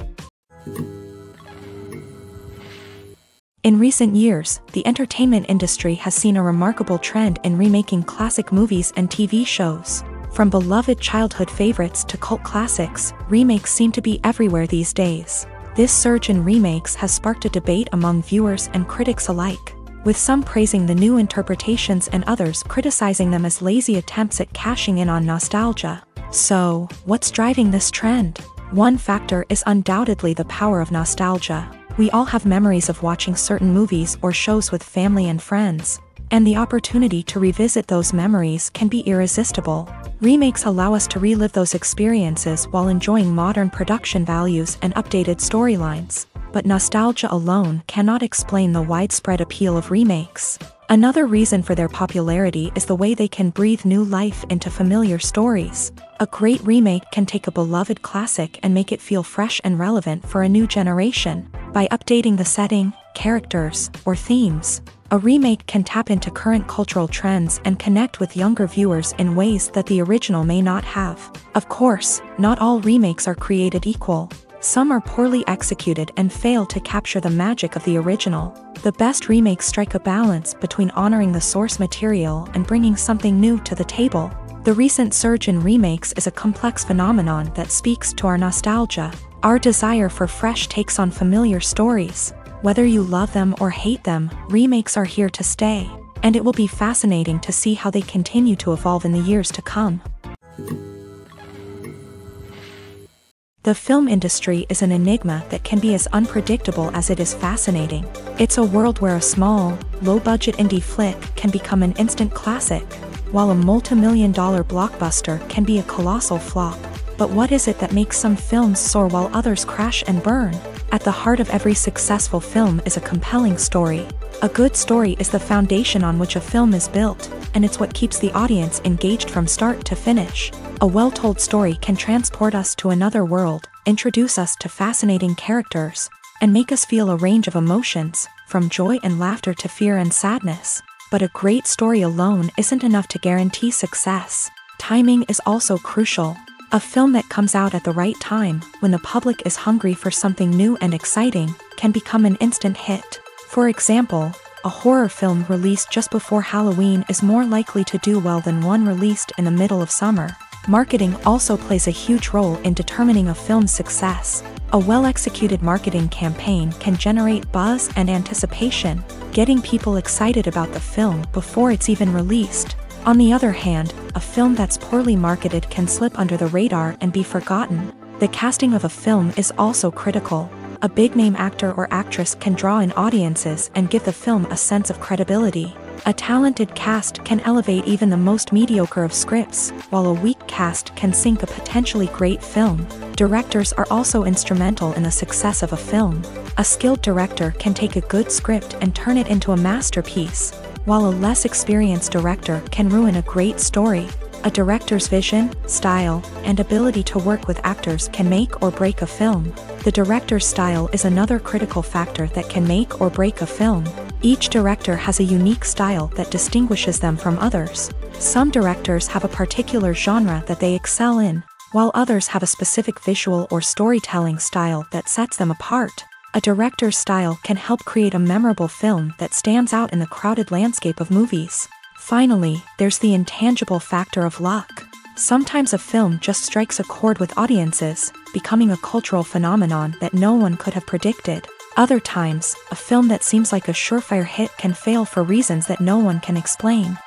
In recent years, the entertainment industry has seen a remarkable trend in remaking classic movies and TV shows. From beloved childhood favorites to cult classics, remakes seem to be everywhere these days. This surge in remakes has sparked a debate among viewers and critics alike, with some praising the new interpretations and others criticizing them as lazy attempts at cashing in on nostalgia. So, what's driving this trend? One factor is undoubtedly the power of nostalgia. We all have memories of watching certain movies or shows with family and friends, and the opportunity to revisit those memories can be irresistible. Remakes allow us to relive those experiences while enjoying modern production values and updated storylines. But nostalgia alone cannot explain the widespread appeal of remakes. Another reason for their popularity is the way they can breathe new life into familiar stories. A great remake can take a beloved classic and make it feel fresh and relevant for a new generation. By updating the setting, characters, or themes, a remake can tap into current cultural trends and connect with younger viewers in ways that the original may not have. Of course, not all remakes are created equal. Some are poorly executed and fail to capture the magic of the original. The best remakes strike a balance between honoring the source material and bringing something new to the table. The recent surge in remakes is a complex phenomenon that speaks to our nostalgia, our desire for fresh takes on familiar stories. Whether you love them or hate them, remakes are here to stay, and it will be fascinating to see how they continue to evolve in the years to come. The film industry is an enigma that can be as unpredictable as it is fascinating. It's a world where a small, low-budget indie flick can become an instant classic, while a multi-million-dollar blockbuster can be a colossal flop. But what is it that makes some films soar while others crash and burn? At the heart of every successful film is a compelling story. A good story is the foundation on which a film is built, and it's what keeps the audience engaged from start to finish. A well-told story can transport us to another world, introduce us to fascinating characters, and make us feel a range of emotions, from joy and laughter to fear and sadness. But a great story alone isn't enough to guarantee success. Timing is also crucial. A film that comes out at the right time, when the public is hungry for something new and exciting, can become an instant hit. For example, a horror film released just before Halloween is more likely to do well than one released in the middle of summer. Marketing also plays a huge role in determining a film's success. A well-executed marketing campaign can generate buzz and anticipation, getting people excited about the film before it's even released. On the other hand, a film that's poorly marketed can slip under the radar and be forgotten. The casting of a film is also critical. A big-name actor or actress can draw in audiences and give the film a sense of credibility. A talented cast can elevate even the most mediocre of scripts, while a weak cast can sink a potentially great film. Directors are also instrumental in the success of a film. A skilled director can take a good script and turn it into a masterpiece, while a less experienced director can ruin a great story. A director's vision, style, and ability to work with actors can make or break a film. The director's style is another critical factor that can make or break a film. Each director has a unique style that distinguishes them from others. Some directors have a particular genre that they excel in, while others have a specific visual or storytelling style that sets them apart. A director's style can help create a memorable film that stands out in the crowded landscape of movies. Finally, there's the intangible factor of luck. Sometimes a film just strikes a chord with audiences, becoming a cultural phenomenon that no one could have predicted. Other times, a film that seems like a surefire hit can fail for reasons that no one can explain.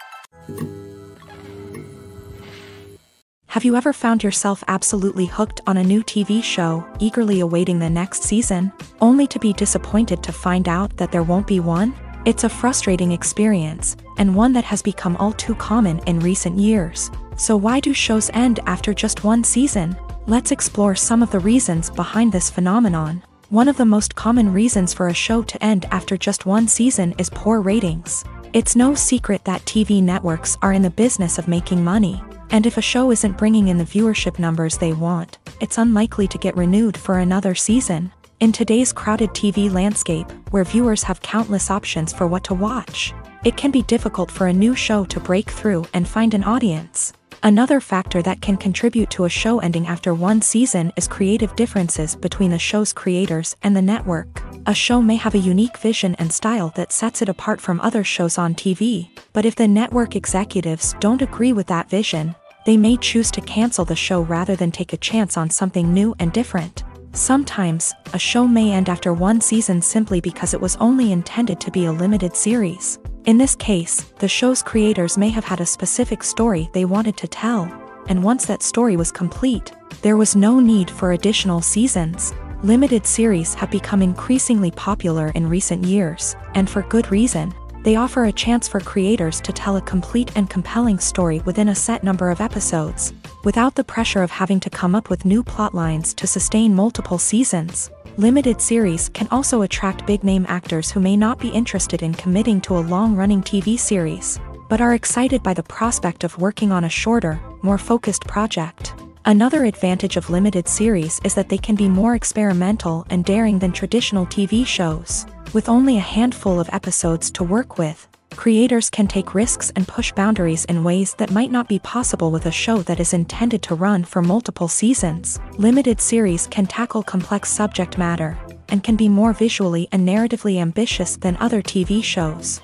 Have you ever found yourself absolutely hooked on a new TV show, eagerly awaiting the next season, only to be disappointed to find out that there won't be one? It's a frustrating experience, and one that has become all too common in recent years. So why do shows end after just one season? Let's explore some of the reasons behind this phenomenon. One of the most common reasons for a show to end after just one season is poor ratings. It's no secret that TV networks are in the business of making money, and if a show isn't bringing in the viewership numbers they want, it's unlikely to get renewed for another season. In today's crowded TV landscape, where viewers have countless options for what to watch, it can be difficult for a new show to break through and find an audience. Another factor that can contribute to a show ending after one season is creative differences between the show's creators and the network. A show may have a unique vision and style that sets it apart from other shows on TV, but if the network executives don't agree with that vision, they may choose to cancel the show rather than take a chance on something new and different. Sometimes, a show may end after one season simply because it was only intended to be a limited series. In this case, the show's creators may have had a specific story they wanted to tell, and once that story was complete, there was no need for additional seasons. Limited series have become increasingly popular in recent years, and for good reason. They offer a chance for creators to tell a complete and compelling story within a set number of episodes, without the pressure of having to come up with new plotlines to sustain multiple seasons. Limited series can also attract big-name actors who may not be interested in committing to a long-running TV series, but are excited by the prospect of working on a shorter, more focused project. Another advantage of limited series is that they can be more experimental and daring than traditional TV shows. With only a handful of episodes to work with, creators can take risks and push boundaries in ways that might not be possible with a show that is intended to run for multiple seasons. Limited series can tackle complex subject matter, and can be more visually and narratively ambitious than other TV shows.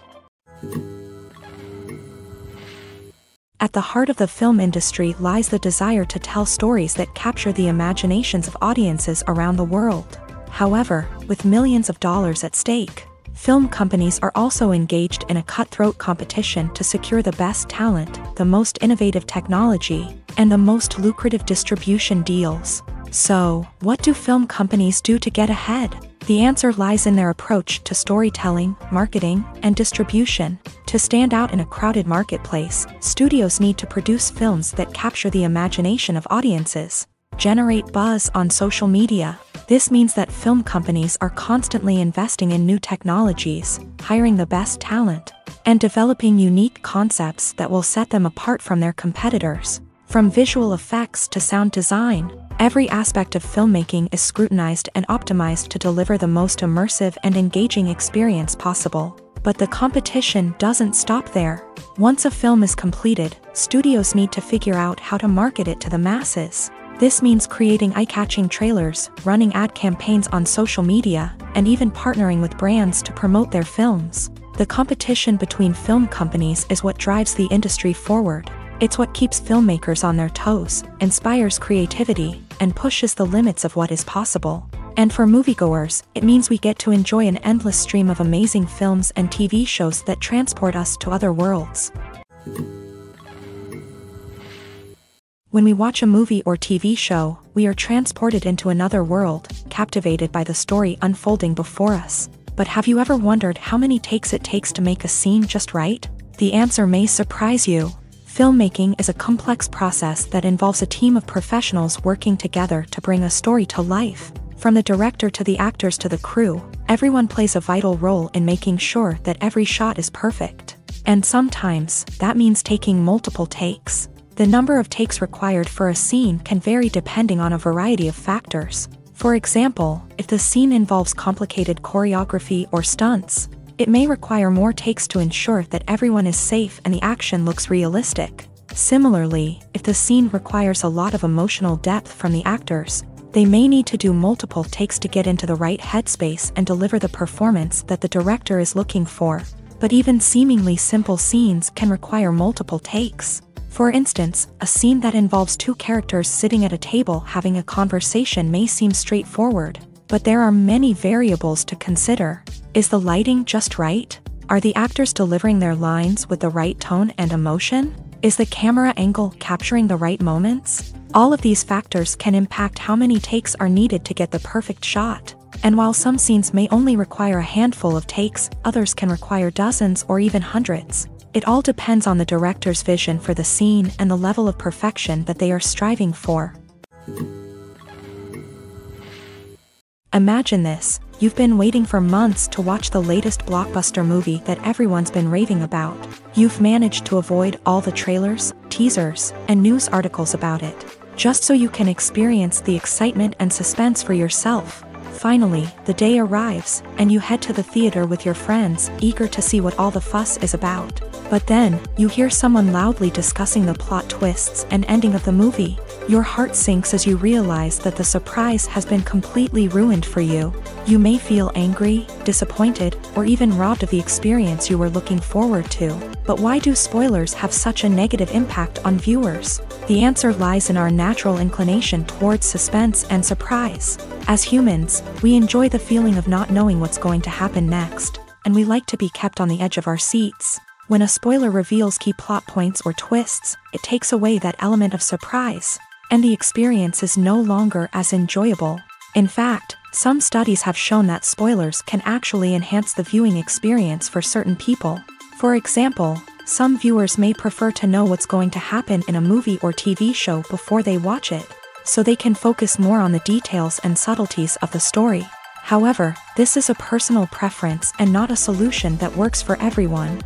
At the heart of the film industry lies the desire to tell stories that capture the imaginations of audiences around the world. However, with millions of dollars at stake, film companies are also engaged in a cutthroat competition to secure the best talent, the most innovative technology, and the most lucrative distribution deals. So, what do film companies do to get ahead? The answer lies in their approach to storytelling, marketing, and distribution. To stand out in a crowded marketplace, studios need to produce films that capture the imagination of audiences, generate buzz on social media. This means that film companies are constantly investing in new technologies, hiring the best talent, and developing unique concepts that will set them apart from their competitors. From visual effects to sound design, every aspect of filmmaking is scrutinized and optimized to deliver the most immersive and engaging experience possible. But the competition doesn't stop there. Once a film is completed, studios need to figure out how to market it to the masses. This means creating eye-catching trailers, running ad campaigns on social media, and even partnering with brands to promote their films. The competition between film companies is what drives the industry forward. It's what keeps filmmakers on their toes, inspires creativity, and pushes the limits of what is possible. And for moviegoers, it means we get to enjoy an endless stream of amazing films and TV shows that transport us to other worlds. When we watch a movie or TV show, we are transported into another world, captivated by the story unfolding before us. But have you ever wondered how many takes it takes to make a scene just right? The answer may surprise you. Filmmaking is a complex process that involves a team of professionals working together to bring a story to life. From the director to the actors to the crew, everyone plays a vital role in making sure that every shot is perfect. And sometimes, that means taking multiple takes. The number of takes required for a scene can vary depending on a variety of factors. For example, if the scene involves complicated choreography or stunts, it may require more takes to ensure that everyone is safe and the action looks realistic. Similarly, if the scene requires a lot of emotional depth from the actors, they may need to do multiple takes to get into the right headspace and deliver the performance that the director is looking for. But even seemingly simple scenes can require multiple takes. For instance, a scene that involves two characters sitting at a table having a conversation may seem straightforward, but there are many variables to consider. Is the lighting just right? Are the actors delivering their lines with the right tone and emotion? Is the camera angle capturing the right moments? All of these factors can impact how many takes are needed to get the perfect shot. And while some scenes may only require a handful of takes, others can require dozens or even hundreds. It all depends on the director's vision for the scene and the level of perfection that they are striving for. Imagine this: you've been waiting for months to watch the latest blockbuster movie that everyone's been raving about. You've managed to avoid all the trailers, teasers, and news articles about it, just so you can experience the excitement and suspense for yourself. Finally, the day arrives, and you head to the theater with your friends, eager to see what all the fuss is about. But then, you hear someone loudly discussing the plot twists and ending of the movie. Your heart sinks as you realize that the surprise has been completely ruined for you. You may feel angry, disappointed, or even robbed of the experience you were looking forward to. But why do spoilers have such a negative impact on viewers? The answer lies in our natural inclination towards suspense and surprise. As humans, we enjoy the feeling of not knowing what's going to happen next, and we like to be kept on the edge of our seats. When a spoiler reveals key plot points or twists, it takes away that element of surprise, and the experience is no longer as enjoyable. In fact, some studies have shown that spoilers can actually enhance the viewing experience for certain people. For example, some viewers may prefer to know what's going to happen in a movie or TV show before they watch it, so they can focus more on the details and subtleties of the story. However, this is a personal preference and not a solution that works for everyone.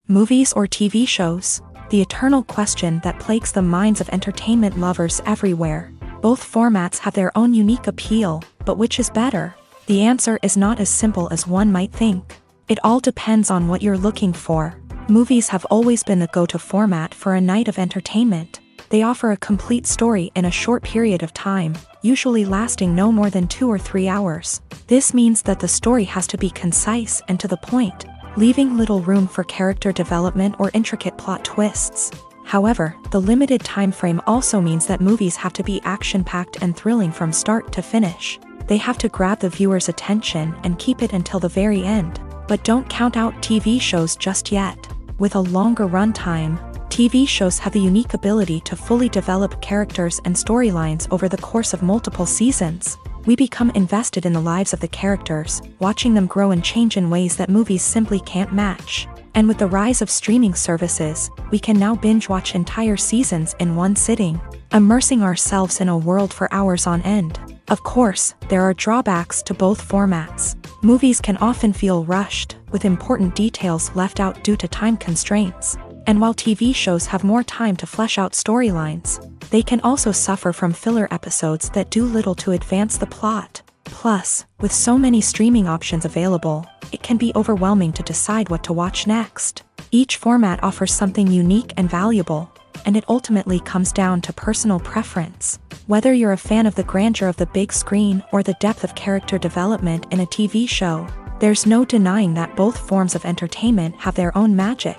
Movies or TV shows? The eternal question that plagues the minds of entertainment lovers everywhere. Both formats have their own unique appeal, but which is better? The answer is not as simple as one might think. It all depends on what you're looking for. Movies have always been the go-to format for a night of entertainment. They offer a complete story in a short period of time, usually lasting no more than 2 or 3 hours. This means that the story has to be concise and to the point, leaving little room for character development or intricate plot twists. However, the limited time frame also means that movies have to be action-packed and thrilling from start to finish. They have to grab the viewer's attention and keep it until the very end. But don't count out TV shows just yet. With a longer runtime, TV shows have the unique ability to fully develop characters and storylines over the course of multiple seasons. We become invested in the lives of the characters, watching them grow and change in ways that movies simply can't match. And with the rise of streaming services, we can now binge-watch entire seasons in one sitting, immersing ourselves in a world for hours on end. Of course, there are drawbacks to both formats. Movies can often feel rushed, with important details left out due to time constraints. And while TV shows have more time to flesh out storylines, they can also suffer from filler episodes that do little to advance the plot. Plus, with so many streaming options available, it can be overwhelming to decide what to watch next. Each format offers something unique and valuable, and it ultimately comes down to personal preference. Whether you're a fan of the grandeur of the big screen or the depth of character development in a TV show, there's no denying that both forms of entertainment have their own magic.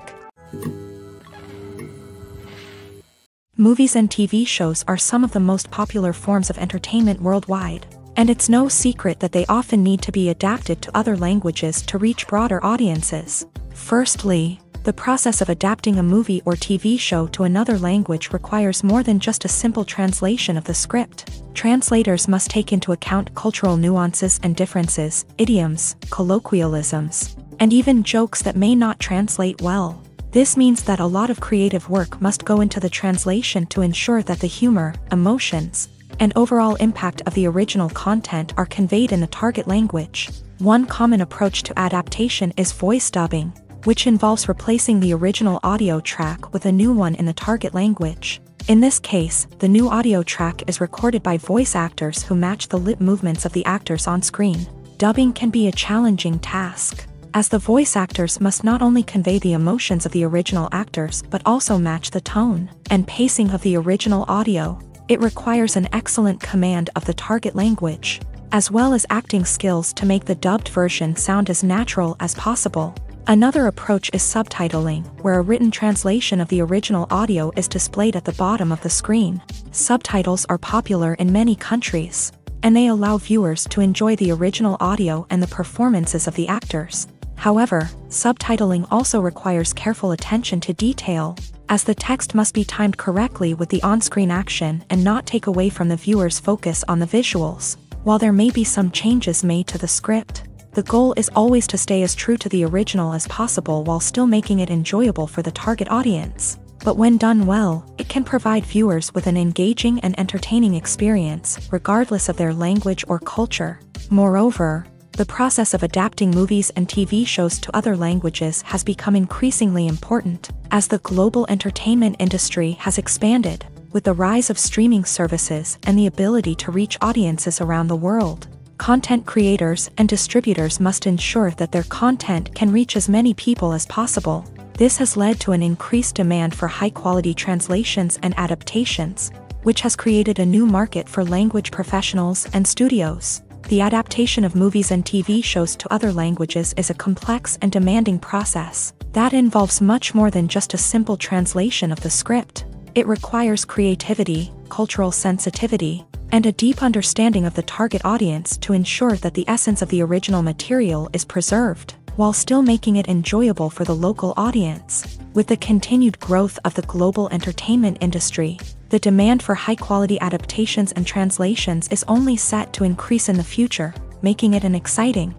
Movies and TV shows are some of the most popular forms of entertainment worldwide, and it's no secret that they often need to be adapted to other languages to reach broader audiences. Firstly, the process of adapting a movie or TV show to another language requires more than just a simple translation of the script. Translators must take into account cultural nuances and differences, idioms, colloquialisms, and even jokes that may not translate well. This means that a lot of creative work must go into the translation to ensure that the humor, emotions, and overall impact of the original content are conveyed in the target language. One common approach to adaptation is voice dubbing, which involves replacing the original audio track with a new one in the target language. In this case, the new audio track is recorded by voice actors who match the lip movements of the actors on screen. Dubbing can be a challenging task, as the voice actors must not only convey the emotions of the original actors but also match the tone and pacing of the original audio. It requires an excellent command of the target language, as well as acting skills to make the dubbed version sound as natural as possible. Another approach is subtitling, where a written translation of the original audio is displayed at the bottom of the screen. Subtitles are popular in many countries, and they allow viewers to enjoy the original audio and the performances of the actors. However, subtitling also requires careful attention to detail, as the text must be timed correctly with the on-screen action and not take away from the viewer's focus on the visuals. While there may be some changes made to the script, the goal is always to stay as true to the original as possible while still making it enjoyable for the target audience. But when done well, it can provide viewers with an engaging and entertaining experience, regardless of their language or culture. Moreover, the process of adapting movies and TV shows to other languages has become increasingly important, as the global entertainment industry has expanded. With the rise of streaming services and the ability to reach audiences around the world, content creators and distributors must ensure that their content can reach as many people as possible. This has led to an increased demand for high-quality translations and adaptations, which has created a new market for language professionals and studios. The adaptation of movies and TV shows to other languages is a complex and demanding process that involves much more than just a simple translation of the script. It requires creativity, cultural sensitivity, and a deep understanding of the target audience to ensure that the essence of the original material is preserved, while still making it enjoyable for the local audience. With the continued growth of the global entertainment industry, the demand for high-quality adaptations and translations is only set to increase in the future, making it an exciting.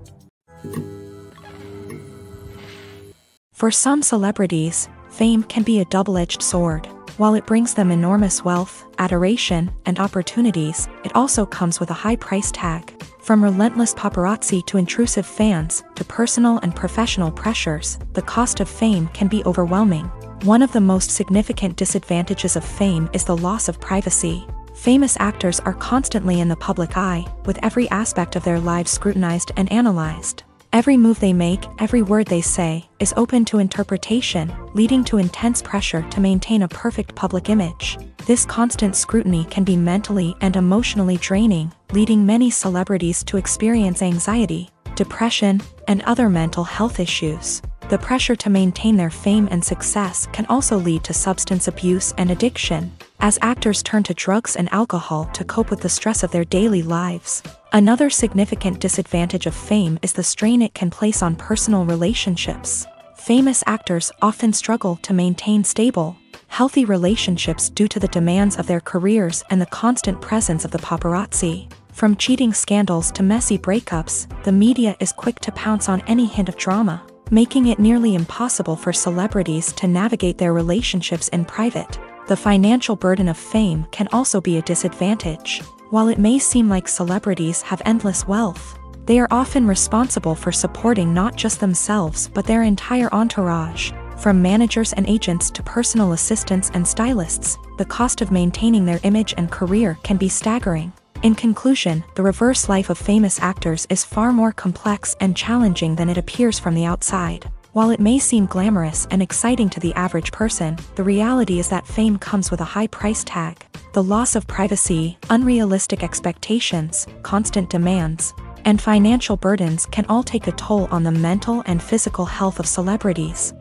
For some celebrities, fame can be a double-edged sword. While it brings them enormous wealth, adoration, and opportunities, it also comes with a high price tag. From relentless paparazzi to intrusive fans, to personal and professional pressures, the cost of fame can be overwhelming. One of the most significant disadvantages of fame is the loss of privacy. Famous actors are constantly in the public eye, with every aspect of their lives scrutinized and analyzed. Every move they make, every word they say, is open to interpretation, leading to intense pressure to maintain a perfect public image. This constant scrutiny can be mentally and emotionally draining, leading many celebrities to experience anxiety, depression, and other mental health issues. The pressure to maintain their fame and success can also lead to substance abuse and addiction, as actors turn to drugs and alcohol to cope with the stress of their daily lives. Another significant disadvantage of fame is the strain it can place on personal relationships. Famous actors often struggle to maintain stable, healthy relationships due to the demands of their careers and the constant presence of the paparazzi. From cheating scandals to messy breakups, the media is quick to pounce on any hint of drama, making it nearly impossible for celebrities to navigate their relationships in private. The financial burden of fame can also be a disadvantage. While it may seem like celebrities have endless wealth, they are often responsible for supporting not just themselves but their entire entourage. From managers and agents to personal assistants and stylists, the cost of maintaining their image and career can be staggering. In conclusion, the reverse life of famous actors is far more complex and challenging than it appears from the outside. While it may seem glamorous and exciting to the average person, the reality is that fame comes with a high price tag. The loss of privacy, unrealistic expectations, constant demands, and financial burdens can all take a toll on the mental and physical health of celebrities.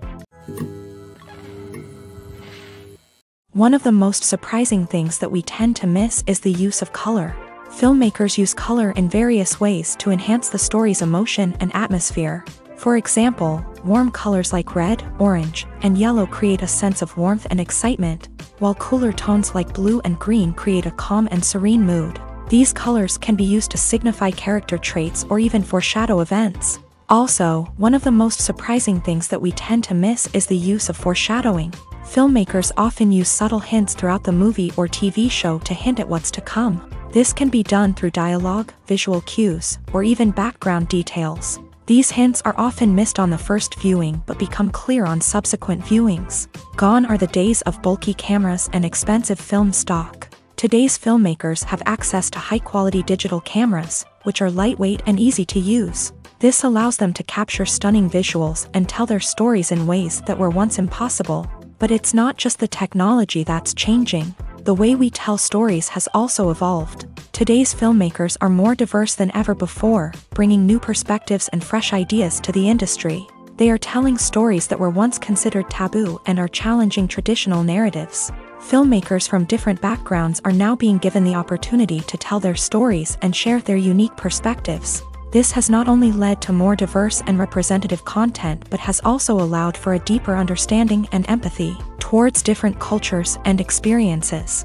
One of the most surprising things that we tend to miss is the use of color. Filmmakers use color in various ways to enhance the story's emotion and atmosphere. For example, warm colors like red, orange, and yellow create a sense of warmth and excitement, while cooler tones like blue and green create a calm and serene mood. These colors can be used to signify character traits or even foreshadow events. Also, one of the most surprising things that we tend to miss is the use of foreshadowing. Filmmakers often use subtle hints throughout the movie or TV show to hint at what's to come. This can be done through dialogue, visual cues, or even background details. These hints are often missed on the first viewing but become clear on subsequent viewings. Gone are the days of bulky cameras and expensive film stock. Today's filmmakers have access to high-quality digital cameras, which are lightweight and easy to use. This allows them to capture stunning visuals and tell their stories in ways that were once impossible. But it's not just the technology that's changing. The way we tell stories has also evolved. Today's filmmakers are more diverse than ever before, bringing new perspectives and fresh ideas to the industry. They are telling stories that were once considered taboo and are challenging traditional narratives. Filmmakers from different backgrounds are now being given the opportunity to tell their stories and share their unique perspectives. This has not only led to more diverse and representative content but has also allowed for a deeper understanding and empathy towards different cultures and experiences.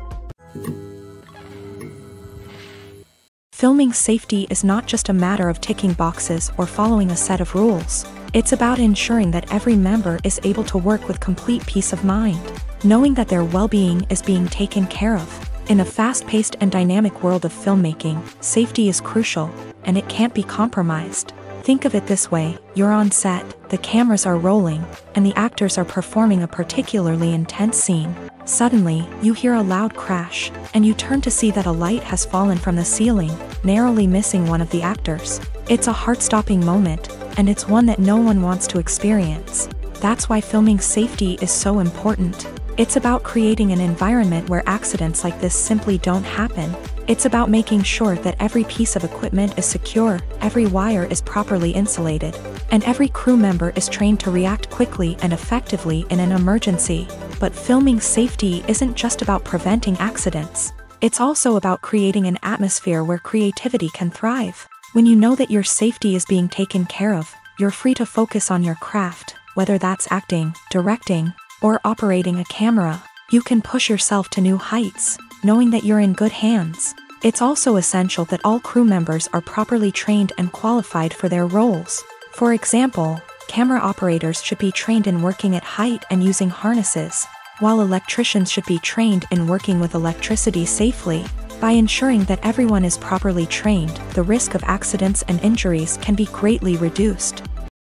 Filming safety is not just a matter of ticking boxes or following a set of rules. It's about ensuring that every member is able to work with complete peace of mind, knowing that their well-being is being taken care of. In a fast-paced and dynamic world of filmmaking, safety is crucial, and it can't be compromised. Think of it this way: you're on set, the cameras are rolling, and the actors are performing a particularly intense scene. Suddenly, you hear a loud crash, and you turn to see that a light has fallen from the ceiling, narrowly missing one of the actors. It's a heart-stopping moment, and it's one that no one wants to experience. That's why filming safety is so important. It's about creating an environment where accidents like this simply don't happen. It's about making sure that every piece of equipment is secure, every wire is properly insulated, and every crew member is trained to react quickly and effectively in an emergency. But filming safety isn't just about preventing accidents. It's also about creating an atmosphere where creativity can thrive. When you know that your safety is being taken care of, you're free to focus on your craft, whether that's acting, directing, or operating a camera. You can push yourself to new heights, knowing that you're in good hands. It's also essential that all crew members are properly trained and qualified for their roles. For example, camera operators should be trained in working at height and using harnesses, while electricians should be trained in working with electricity safely. By ensuring that everyone is properly trained, the risk of accidents and injuries can be greatly reduced.